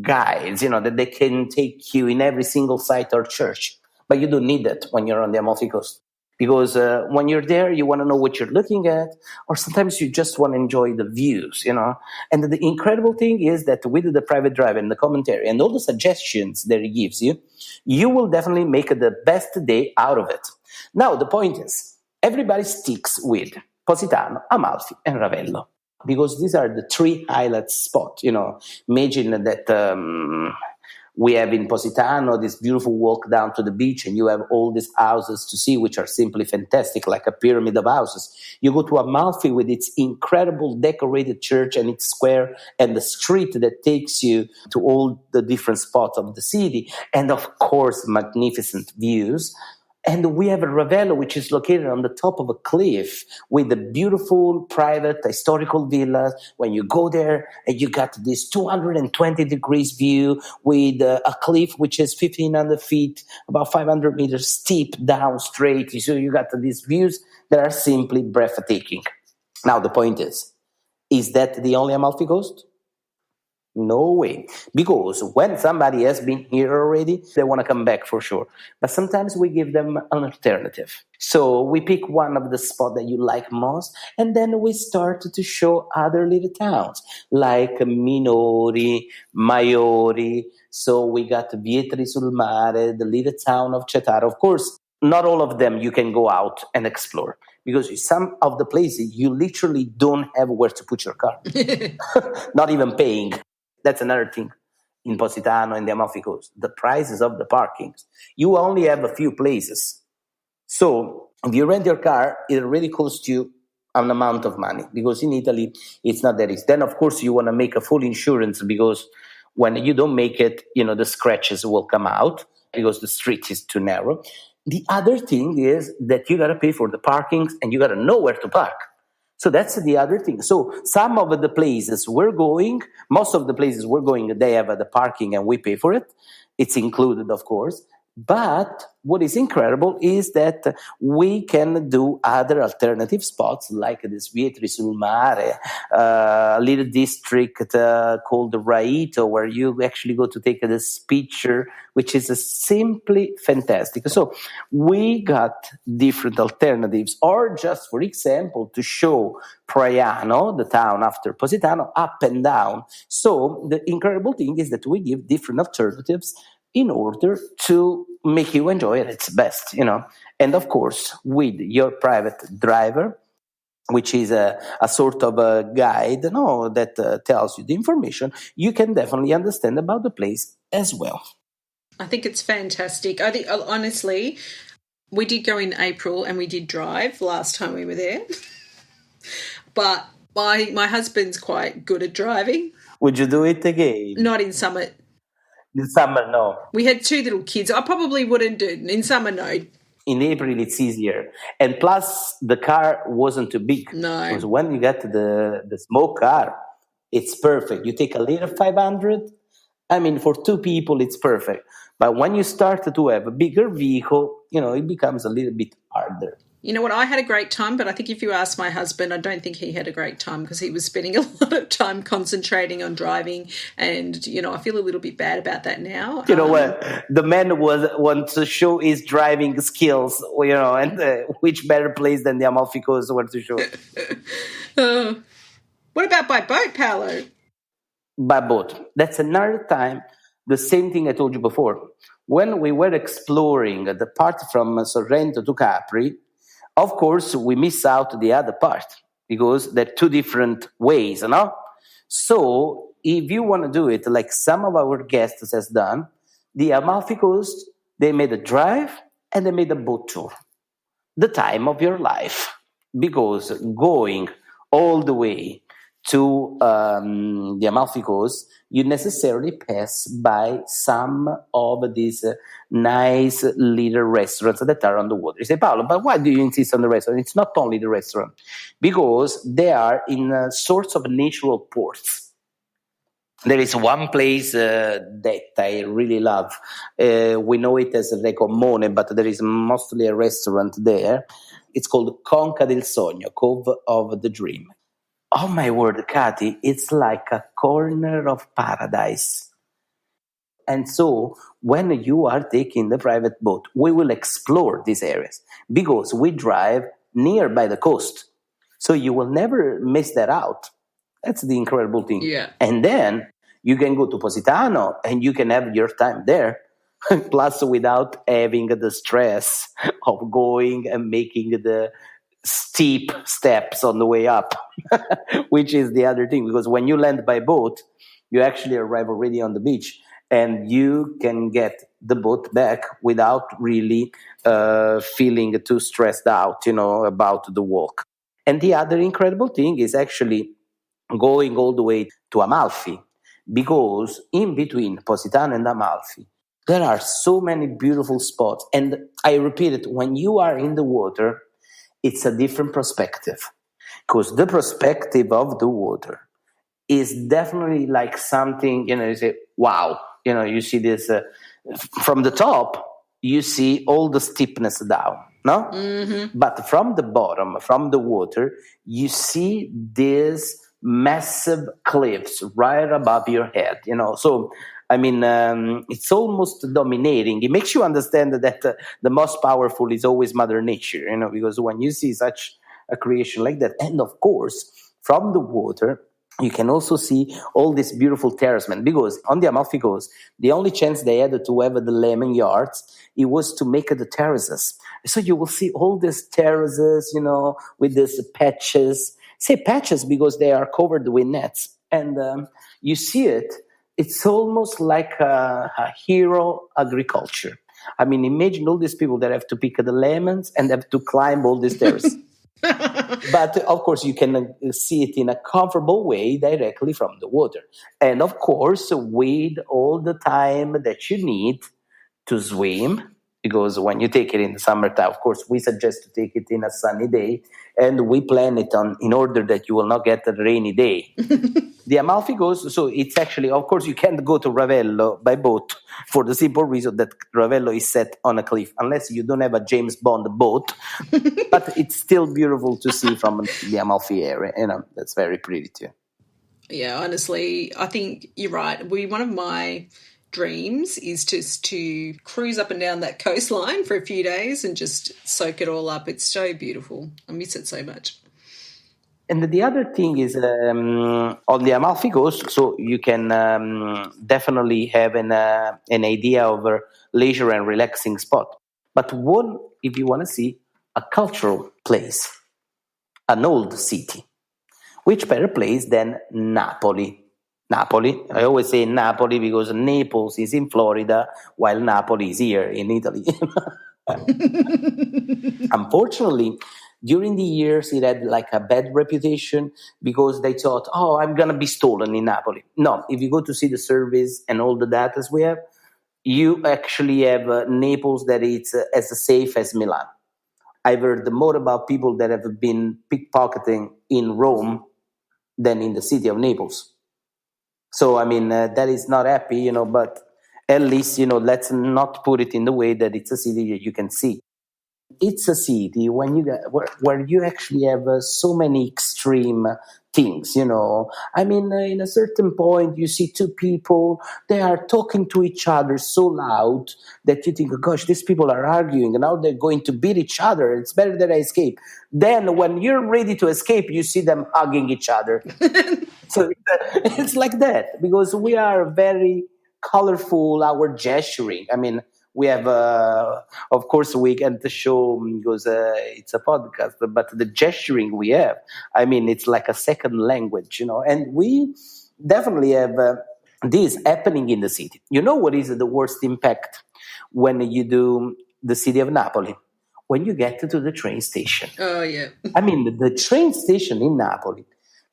guides, that they can take you in every single site or church, but you don't need that when you're on the Amalfi Coast. Because when you're there, you want to know what you're looking at, or sometimes you just want to enjoy the views, And the incredible thing is that with the private drive and the commentary and all the suggestions that it gives you, you will definitely make the best day out of it. Now, the point is, everybody sticks with Positano, Amalfi, and Ravello, because these are the three highlight spots. Imagine that we have in Positano this beautiful walk down to the beach, and you have all these houses to see, which are simply fantastic, like a pyramid of houses. You go to Amalfi with its incredible decorated church and its square and the street that takes you to all the different spots of the city, and of course, magnificent views. And we have a Ravello, which is located on the top of a cliff with the beautiful private historical villas. When you go there, and you got this 220 degrees view with a cliff which is 1,500 feet, about 500 meters steep down straight. So you got these views that are simply breathtaking. Now, the point is that the only Amalfi Coast? No way. Because when somebody has been here already, they want to come back for sure. But sometimes we give them an alternative. So we pick one of the spots that you like most, and then we start to show other little towns like Minori, Maiori. So we got Vietri sul Mare, the little town of Cetaro. Of course, not all of them you can go out and explore, because some of the places you literally don't have where to put your car. Not even paying. That's another thing in Positano and the Amalfi Coast. The prices of the parkings. You only have a few places. So if you rent your car, it really costs you an amount of money, because in Italy, it's not that easy. Then, of course, you want to make a full insurance, because when you don't make it, the scratches will come out because the street is too narrow. The other thing is that you got to pay for the parkings, and you got to know where to park. So that's the other thing. So some of the places we're going, most of the places we're going, they have the parking and we pay for it. It's included, of course. But what is incredible is that we can do other alternative spots like the Vietri sul Mare, a little district called Raito, where you actually go to take this picture, which is simply fantastic. So we got different alternatives, or just for example, to show Praiano, the town after Positano, up and down. So the incredible thing is that we give different alternatives in order to make you enjoy it at its best, And of course, with your private driver, which is a sort of a guide, that tells you the information, you can definitely understand about the place as well. I think it's fantastic. I think, honestly, we did go in April and we did drive last time we were there. But my husband's quite good at driving. Would you do it again? Not in summer. In summer, no. We had 2 little kids. I probably wouldn't do it. In summer, no. In April, it's easier. And plus, the car wasn't too big. No. Because when you get the small car, it's perfect. You take a little 500. I mean, for 2 people, it's perfect. But when you start to have a bigger vehicle, it becomes a little bit harder. You know what? I had a great time, but I think if you ask my husband, I don't think he had a great time because he was spending a lot of time concentrating on driving. And, I feel a little bit bad about that now. You know what? The man wants to show his driving skills, and which better place than the Amalfi Coast where to show. What about by boat, Paolo? By boat. That's another time, the same thing I told you before. When we were exploring the part from Sorrento to Capri, of course, we miss out the other part because they're 2 different ways, So if you want to do it like some of our guests has done, the Amalfi Coast, they made a drive and they made a boat tour. The time of your life. Because going all the way to the Amalfi Coast, you necessarily pass by some of these nice little restaurants that are on the water. You say, Paolo, but why do you insist on the restaurant? It's not only the restaurant, because they are in sorts of natural ports. There is one place that I really love. We know it as Recomone, but there is mostly a restaurant there. It's called Conca del Sogno, Cove of the Dream. Oh my word, Katy, it's like a corner of paradise. And so when you are taking the private boat, we will explore these areas because we drive nearby the coast. So you will never miss that out. That's the incredible thing. Yeah. And then you can go to Positano and you can have your time there. Plus without having the stress of going and making the steep steps on the way up, which is the other thing, because when you land by boat, you actually arrive already on the beach and you can get the boat back without really feeling too stressed out, about the walk. And the other incredible thing is actually going all the way to Amalfi, because in between Positano and Amalfi, there are so many beautiful spots. And I repeat it, when you are in the water, it's a different perspective, because the perspective of the water is definitely like something, you say, wow, you see this from the top, you see all the steepness down, no? Mm-hmm. But from the bottom, from the water, you see these massive cliffs right above your head, So, I mean, it's almost dominating. It makes you understand that the most powerful is always Mother Nature, because when you see such a creation like that, and of course, from the water, you can also see all this beautiful terracement, because on the Amalfi Coast, the only chance they had to have the lemon yards, it was to make the terraces. So you will see all these terraces, with these patches. Say patches because they are covered with nets. And you see it. It's almost like a hero agriculture. I mean, imagine all these people that have to pick the lemons and have to climb all these stairs. But of course, you can see it in a comfortable way directly from the water. And of course, with all the time that you need to swim, because when you take it in the summertime, of course, we suggest to take it in a sunny day, and we plan it in order that you will not get a rainy day. The Amalfi Coast, so it's actually, of course, you can't go to Ravello by boat for the simple reason that Ravello is set on a cliff, unless you don't have a James Bond boat. But it's still beautiful to see from the Amalfi area. That's very pretty too. Yeah, honestly, I think you're right. One of my dreams is just to cruise up and down that coastline for a few days and just soak it all up. It's so beautiful. I miss it so much. And the other thing is on the Amalfi Coast, so you can definitely have an idea of a leisure and relaxing spot. But one, if you want to see a cultural place, an old city, which better place than Napoli? Napoli, I always say Napoli because Naples is in Florida while Napoli is here in Italy. Unfortunately, during the years, it had like a bad reputation because they thought, oh, I'm going to be stolen in Napoli. No, if you go to see the surveys and all the data we have, you actually have Naples that it's as safe as Milan. I've heard more about people that have been pickpocketing in Rome than in the city of Naples. So, I mean, that is not happy, but at least, let's not put it in the way that it's a city that you can see. It's a city where you actually have so many extreme things, I mean, in a certain point, you see two people, they are talking to each other so loud that you think, oh, gosh, these people are arguing, and now they're going to beat each other. It's better that I escape. Then when you're ready to escape, you see them hugging each other. So it's like that, because we are very colorful, our gesturing. I mean, we have, of course, we can't show because it's a podcast, but the gesturing we have, I mean, it's like a second language, and we definitely have this happening in the city. You know what is the worst impact when you do the city of Napoli? When you get to the train station. Oh, yeah. I mean, the train station in Napoli,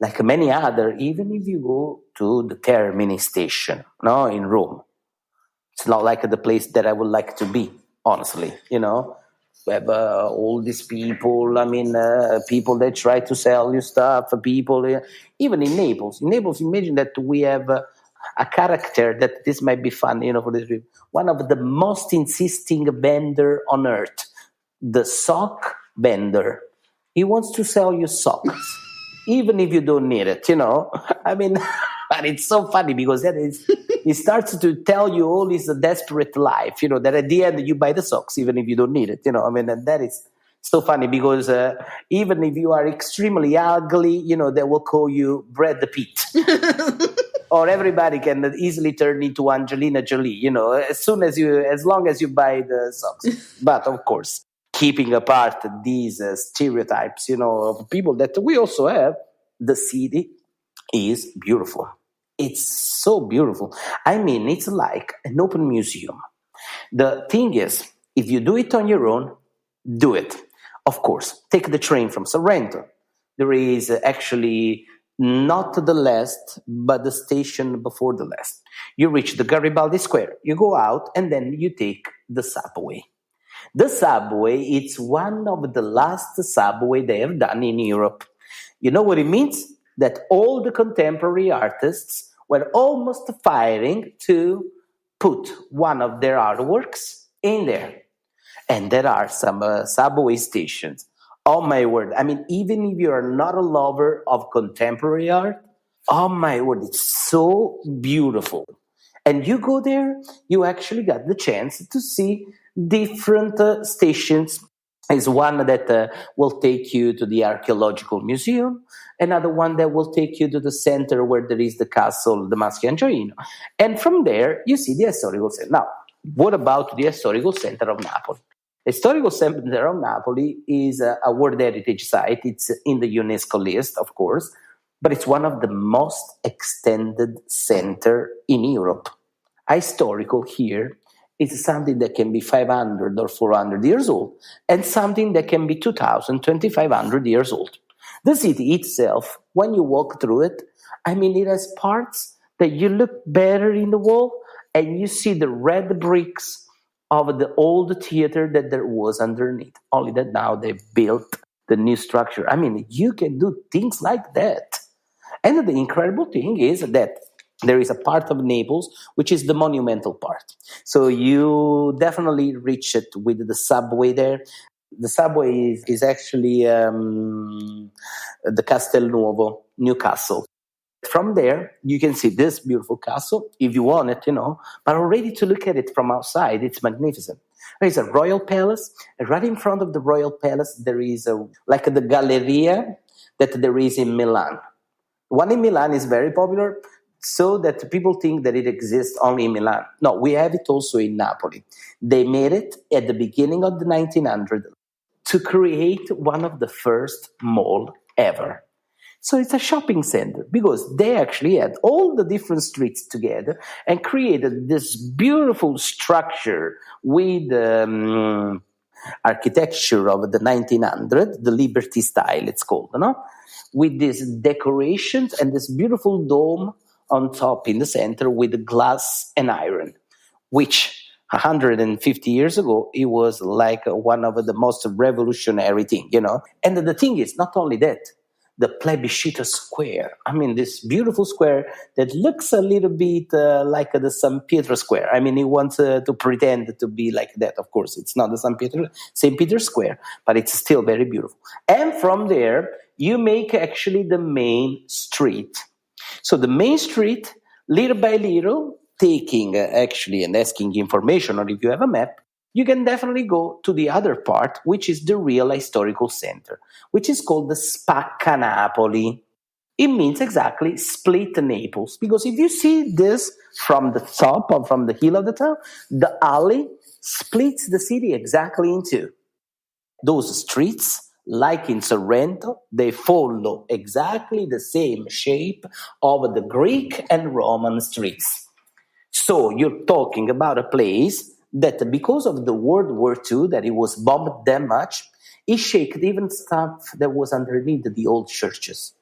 like many other, even if you go to the Termini station, in Rome, it's not like the place that I would like to be, honestly, We have all these people, I mean, people that try to sell you stuff, people, even in Naples. In Naples, imagine that we have a character that this might be fun, for this people. One of the most insisting vendor on earth, the sock vendor. He wants to sell you socks, even if you don't need it, I mean, but it's so funny because he starts to tell you all his desperate life, that at the end you buy the socks, even if you don't need it, I mean, and that is so funny because even if you are extremely ugly, they will call you Brad Pitt. Or everybody can easily turn into Angelina Jolie, as long as you buy the socks. But of course, keeping apart these stereotypes, of people that we also have, the city is beautiful. It's so beautiful. I mean, it's like an open museum. The thing is, if you do it on your own, do it. Of course, take the train from Sorrento. There is actually not the last, but the station before the last. You reach the Garibaldi Square, you go out, and then you take the subway. The subway, it's one of the last subway they have done in Europe. You know what it means? That all the contemporary artists were almost fighting to put one of their artworks in there. And there are some subway stations. Oh my word. I mean, even if you are not a lover of contemporary art, oh my word, it's so beautiful. And you go there, you actually got the chance to see different stations. Is one that will take you to the archaeological museum, another one that will take you to the center where there is the castle, the Maschiangioino. And from there, you see the historical center. Now, what about the historical center of Napoli? The historical center of Napoli is a World Heritage Site. It's in the UNESCO list, of course, but it's one of the most extended center in Europe. Historical here is something that can be 500 or 400 years old, and something that can be 2,000, 2,500 years old. The city itself, when you walk through it, I mean, it has parts that you look better in the wall, and you see the red bricks of the old theater that there was underneath. Only that now they built the new structure. I mean, you can do things like that. And the incredible thing is that there is a part of Naples which is the monumental part. So you definitely reach it with the subway there. The subway is actually the Castelnuovo, Newcastle. From there, you can see this beautiful castle if you want it, but already to look at it from outside, it's magnificent. There is a royal palace, and right in front of the royal palace, there is like the Galleria that there is in Milan. One in Milan is very popular, so that people think that it exists only in Milan. No, we have it also in Napoli. They made it at the beginning of the 1900s to create one of the first mall ever. So it's a shopping center because they actually had all the different streets together and created this beautiful structure with architecture of the 1900, the Liberty style, it's called, with these decorations and this beautiful dome on top in the center with glass and iron, which 150 years ago, it was like one of the most revolutionary things, And the thing is, not only that, the Plebiscito Square. I mean, this beautiful square that looks a little bit like the San Pietro Square. I mean, he wants to pretend to be like that. Of course, it's not the St. Peter Square, but it's still very beautiful. And from there, you make actually the main street. So the main street, little by little, taking actually and asking information, or if you have a map, you can definitely go to the other part, which is the real historical center, which is called the Spacca Napoli. It means exactly split Naples, because if you see this from the top or from the hill of the town, the alley splits the city exactly in two. Those streets, like in Sorrento, they follow exactly the same shape of the Greek and Roman streets. So you're talking about a place that because of the World War II, that it was bombed that much, it shook even stuff that was underneath the old churches.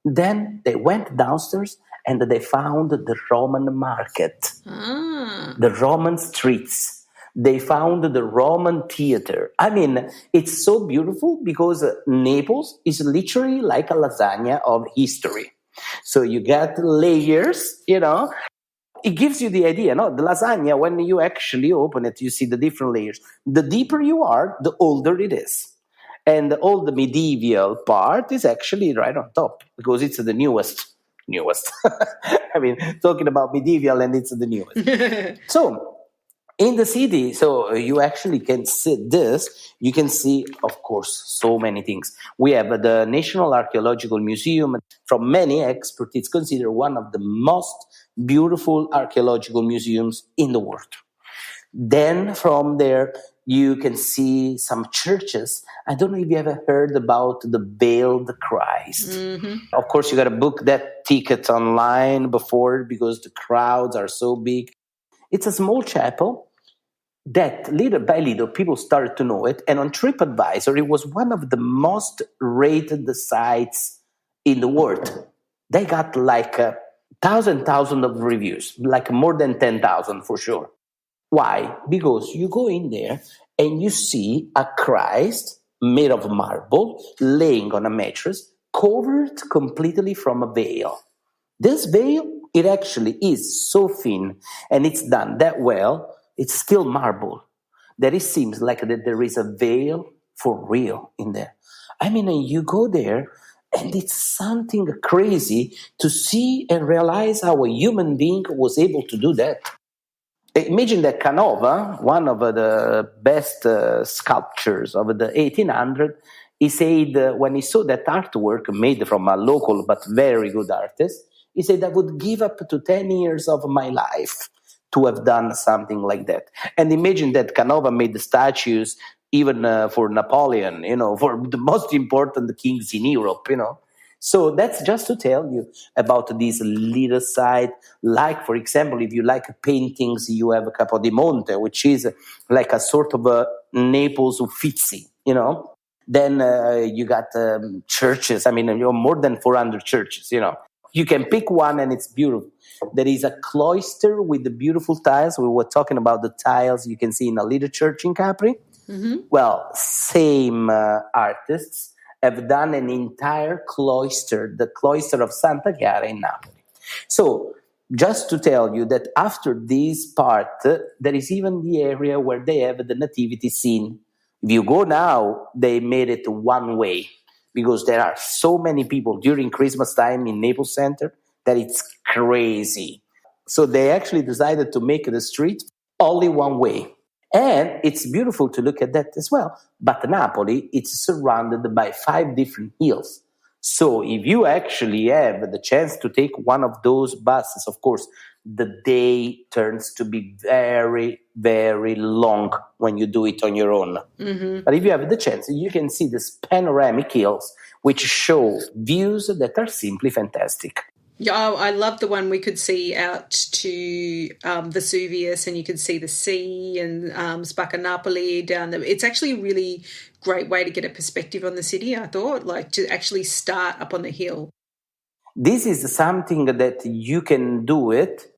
Then they went downstairs and they found the Roman market, the Roman streets. They found the Roman theater. I mean, it's so beautiful because Naples is literally like a lasagna of history. So you get layers, It gives you the idea, no? The lasagna, when you actually open it, you see the different layers. The deeper you are, the older it is. And all the medieval part is actually right on top because it's the newest. I mean, talking about medieval and it's the newest. So, in the city, so you actually can see this. You can see, of course, so many things. We have the National Archaeological Museum. From many experts, it's considered one of the most beautiful archaeological museums in the world. Then from there, you can see some churches. I don't know if you ever heard about the Veiled Christ. Mm-hmm. Of course, you got to book that ticket online before because the crowds are so big. It's a small chapel that little by little people started to know it. And on TripAdvisor, it was one of the most rated sites in the world. They got like thousand of reviews, like more than 10,000 for sure. Why? Because you go in there and you see a Christ made of marble laying on a mattress covered completely from a veil. This veil, it actually is so thin and it's done that well, it's still marble, that it seems like that there is a veil for real in there. I mean, you go there and it's something crazy to see and realize how a human being was able to do that. Imagine that Canova, one of the best sculptures of the 1800s, he said when he saw that artwork made from a local but very good artist, he said, I would give up to 10 years of my life to have done something like that. And imagine that Canova made the statues even for Napoleon, for the most important kings in Europe, So that's just to tell you about this little side. Like, for example, if you like paintings, you have Capodimonte, which is like a sort of a Naples Uffizi, Then you got churches. I mean, more than 400 churches, You can pick one and it's beautiful. There is a cloister with the beautiful tiles. We were talking about the tiles you can see in a little church in Capri. Mm-hmm. Well, same artists have done an entire cloister, the cloister of Santa Chiara in Napoli. So just to tell you that after this part, there is even the area where they have the nativity scene. If you go now, they made it one way because there are so many people during Christmas time in Naples Center that it's crazy. So they actually decided to make the street only one way. And it's beautiful to look at that as well. But Napoli, it's surrounded by 5 different hills. So if you actually have the chance to take one of those buses, of course, the day turns to be very, very long when you do it on your own. Mm-hmm. But if you have the chance, you can see these panoramic hills, which show views that are simply fantastic. Yeah, I love the one we could see out to Vesuvius, and you could see the sea and Spacca Napoli down there. It's actually a really great way to get a perspective on the city, I thought, like to actually start up on the hill. This is something that you can do it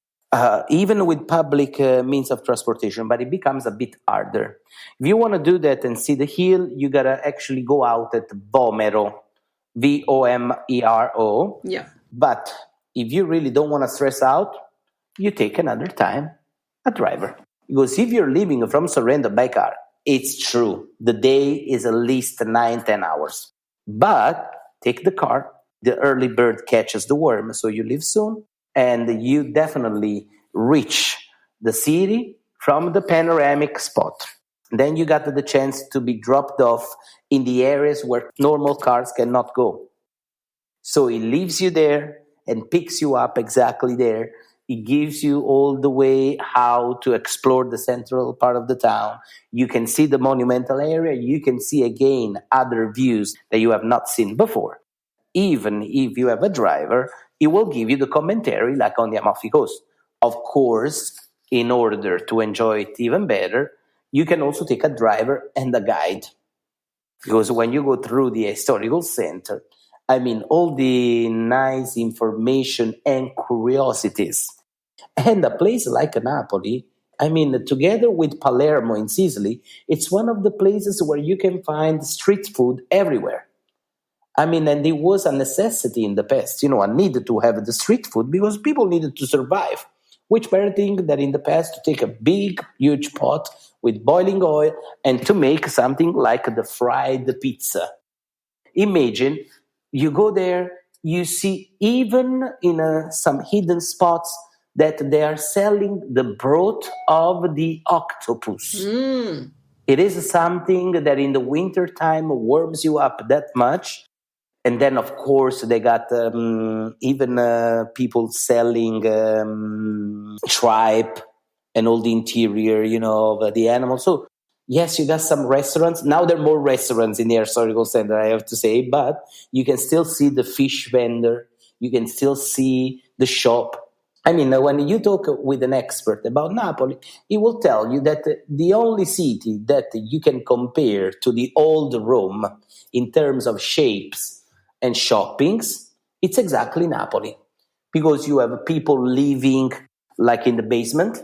even with public means of transportation, but it becomes a bit harder. If you want to do that and see the hill, you got to actually go out at Vomero, Vomero. Yeah. But if you really don't want to stress out, you take another time a driver. Because if you're leaving from Sorrento by car, it's true. The day is at least 9-10 hours. But take the car. The early bird catches the worm. So you leave soon. And you definitely reach the city from the panoramic spot. Then you got the chance to be dropped off in the areas where normal cars cannot go. So it leaves you there and picks you up exactly there. It gives you all the way how to explore the central part of the town. You can see the monumental area. You can see again other views that you have not seen before. Even if you have a driver, it will give you the commentary like on the Amalfi Coast. Of course, in order to enjoy it even better, you can also take a driver and a guide. Because when you go through the historical center, I mean, all the nice information and curiosities. And a place like Napoli, I mean, together with Palermo in Sicily, it's one of the places where you can find street food everywhere. I mean, and it was a necessity in the past, I needed to have the street food because people needed to survive. Which better thing that in the past to take a big, huge pot with boiling oil and to make something like the fried pizza. Imagine you go there, you see even in some hidden spots that they are selling the broth of the octopus. Mm. It is something that in the winter time warms you up that much. And then, of course, they got even people selling tripe and all the interior, of the animals. So, yes, you got some restaurants. Now there are more restaurants in the historical center, I have to say. But you can still see the fish vendor. You can still see the shop. I mean, when you talk with an expert about Napoli, he will tell you that the only city that you can compare to the old Rome in terms of shapes and shoppings, it's exactly Napoli. Because you have people living like in the basement,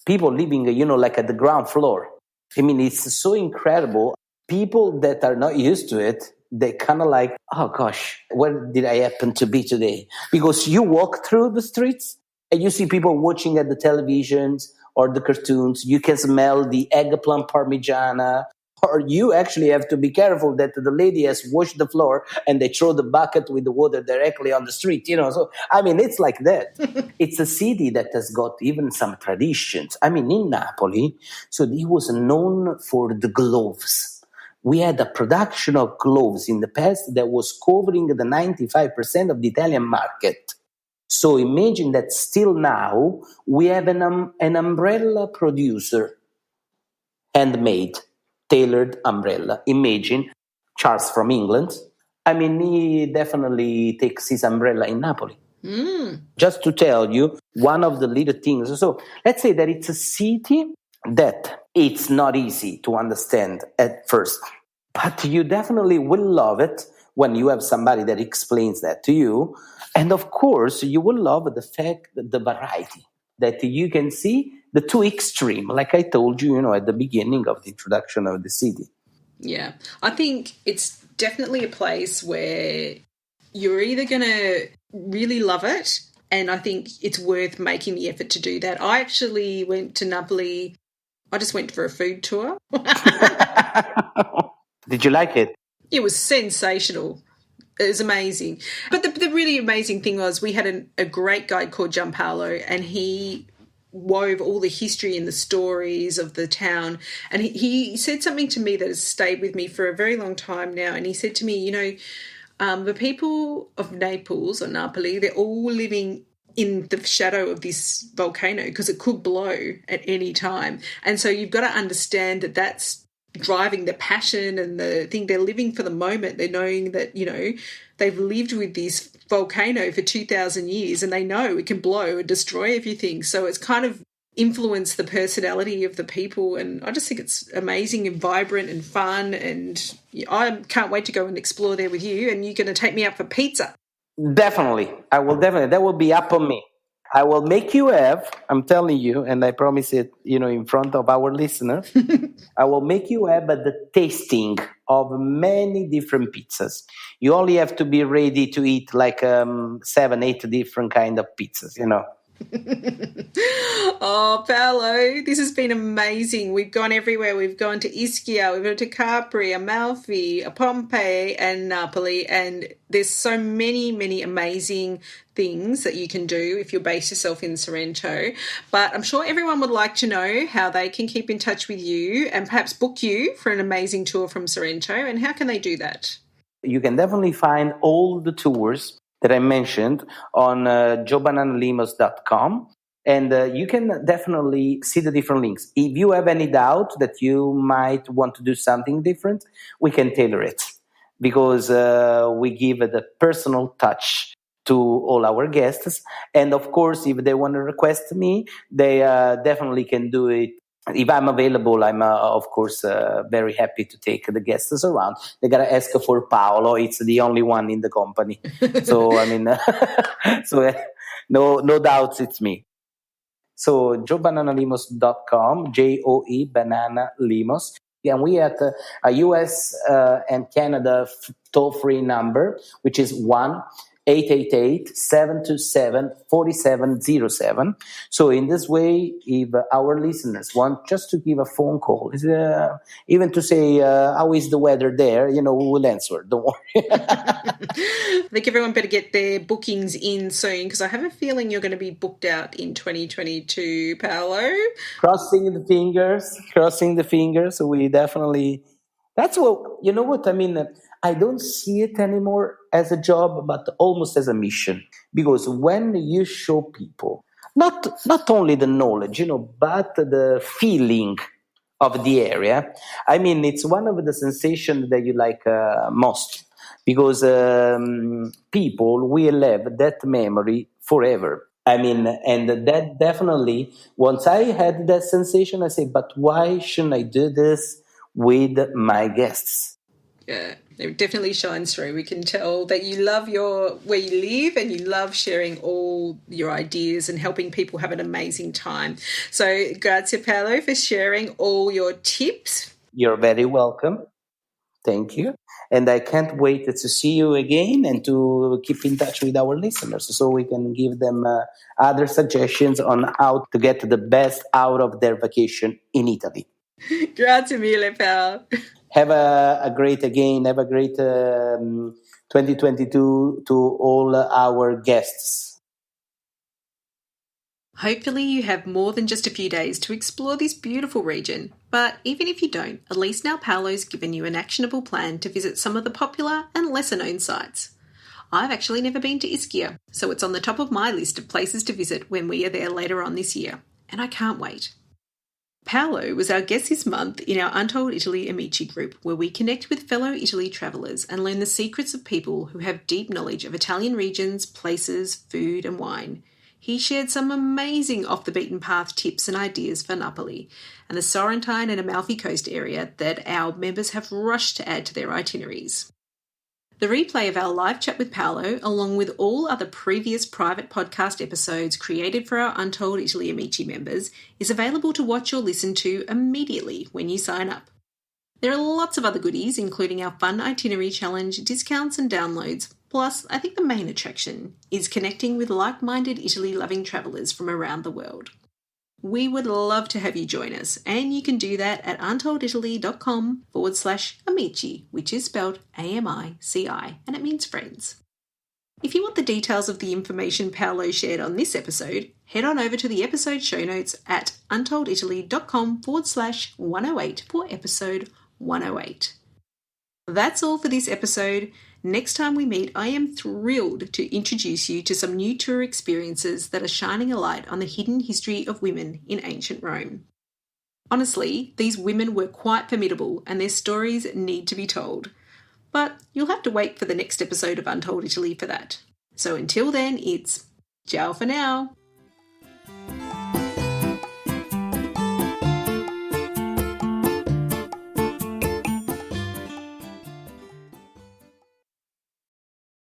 people living, like at the ground floor. I mean, it's so incredible. People that are not used to it, they kind of like, oh gosh, where did I happen to be today? Because you walk through the streets and you see people watching at the televisions or the cartoons. You can smell the eggplant parmigiana. Or you actually have to be careful that the lady has washed the floor and they throw the bucket with the water directly on the street, So, I mean, it's like that. It's a city that has got even some traditions. I mean, in Napoli, so it was known for the gloves. We had a production of gloves in the past that was covering the 95% of the Italian market. So imagine that still now we have an umbrella producer, handmade, tailored umbrella. Imagine Charles from England. I mean, he definitely takes his umbrella in Napoli. Mm. Just to tell you one of the little things. So let's say that it's a city that it's not easy to understand at first, but you definitely will love it when you have somebody that explains that to you. And of course, you will love the fact that the variety that you can see the two extreme, like I told you, at the beginning of the introduction of the city. Yeah, I think it's definitely a place where you're either going to really love it, and I think it's worth making the effort to do that. I actually went to Napoli. I just went for a food tour. Did you like it? It was sensational. It was amazing. But the really amazing thing was we had a great guide called Pierpaolo, and he wove all the history and the stories of the town. And he said something to me that has stayed with me for a very long time now. And he said to me, the people of Naples or Napoli, they're all living in the shadow of this volcano because it could blow at any time. And so you've got to understand that that's driving the passion and the thing. They're living for the moment. They're knowing that, they've lived with this volcano for 2,000 years and they know it can blow and destroy everything. So it's kind of influenced the personality of the people. And I just think it's amazing and vibrant and fun. And I can't wait to go and explore there with you. And you're going to take me out for pizza. Definitely. I will definitely. That will be up on me. I will make you have, I'm telling you, and I promise it, in front of our listeners, I will make you have the tasting of many different pizzas. You only have to be ready to eat like 7-8 different kind of pizzas, Oh, Paolo, this has been amazing. We've gone everywhere. We've gone to Ischia, we've gone to Capri, Amalfi, Pompeii, and Napoli. And there's so many, many amazing things that you can do if you base yourself in Sorrento. But I'm sure everyone would like to know how they can keep in touch with you and perhaps book you for an amazing tour from Sorrento. And how can they do that? You can definitely find all the tours that I mentioned on jobananalimos.com. And you can definitely see the different links. If you have any doubt that you might want to do something different, we can tailor it because we give the personal touch to all our guests. And of course, if they want to request me, they definitely can do it. If I'm available, I'm, of course, very happy to take the guests around. They got to ask for Paolo. It's the only one in the company. So, no doubts, it's me. So, jobananalimos.com, Joe Banana Limos. And we have a US and Canada toll-free number, which is 1-888-727-4707. So in this way, if our listeners want just to give a phone call, even to say, how is the weather there, we will answer. Don't worry. I think everyone better get their bookings in soon because I have a feeling you're going to be booked out in 2022, Paolo. Crossing the fingers. We definitely, that's what I mean. I don't see it anymore as a job, but almost as a mission. Because when you show people, not only the knowledge, but the feeling of the area, I mean, it's one of the sensations that you like most. Because people will have that memory forever. I mean, and that definitely, once I had that sensation, I say, but why shouldn't I do this with my guests? Yeah, it definitely shines through. We can tell that you love where you live and you love sharing all your ideas and helping people have an amazing time. So, grazie Paolo for sharing all your tips. You're very welcome. Thank you. And I can't wait to see you again and to keep in touch with our listeners so we can give them other suggestions on how to get the best out of their vacation in Italy. Grazie mille, Paolo. Have a great 2022 to all our guests. Hopefully you have more than just a few days to explore this beautiful region. But even if you don't, at least now Paolo's given you an actionable plan to visit some of the popular and lesser known sites. I've actually never been to Ischia, so it's on the top of my list of places to visit when we are there later on this year, and I can't wait. Paolo was our guest this month in our Untold Italy Amici group, where we connect with fellow Italy travellers and learn the secrets of people who have deep knowledge of Italian regions, places, food and wine. He shared some amazing off-the-beaten-path tips and ideas for Napoli and the Sorrentine and Amalfi Coast area that our members have rushed to add to their itineraries. The replay of our live chat with Paolo, along with all other previous private podcast episodes created for our Untold Italy Amici members, is available to watch or listen to immediately when you sign up. There are lots of other goodies, including our fun itinerary challenge, discounts and downloads. Plus, I think the main attraction is connecting with like-minded Italy-loving travellers from around the world. We would love to have you join us, and you can do that at untolditaly.com/amici, which is spelled AMICI, and it means friends. If you want the details of the information Paolo shared on this episode, head on over to the episode show notes at untolditaly.com/108 for episode 108. That's all for this episode. Next time we meet, I am thrilled to introduce you to some new tour experiences that are shining a light on the hidden history of women in ancient Rome. Honestly, these women were quite formidable and their stories need to be told. But you'll have to wait for the next episode of Untold Italy for that. So until then, it's ciao for now.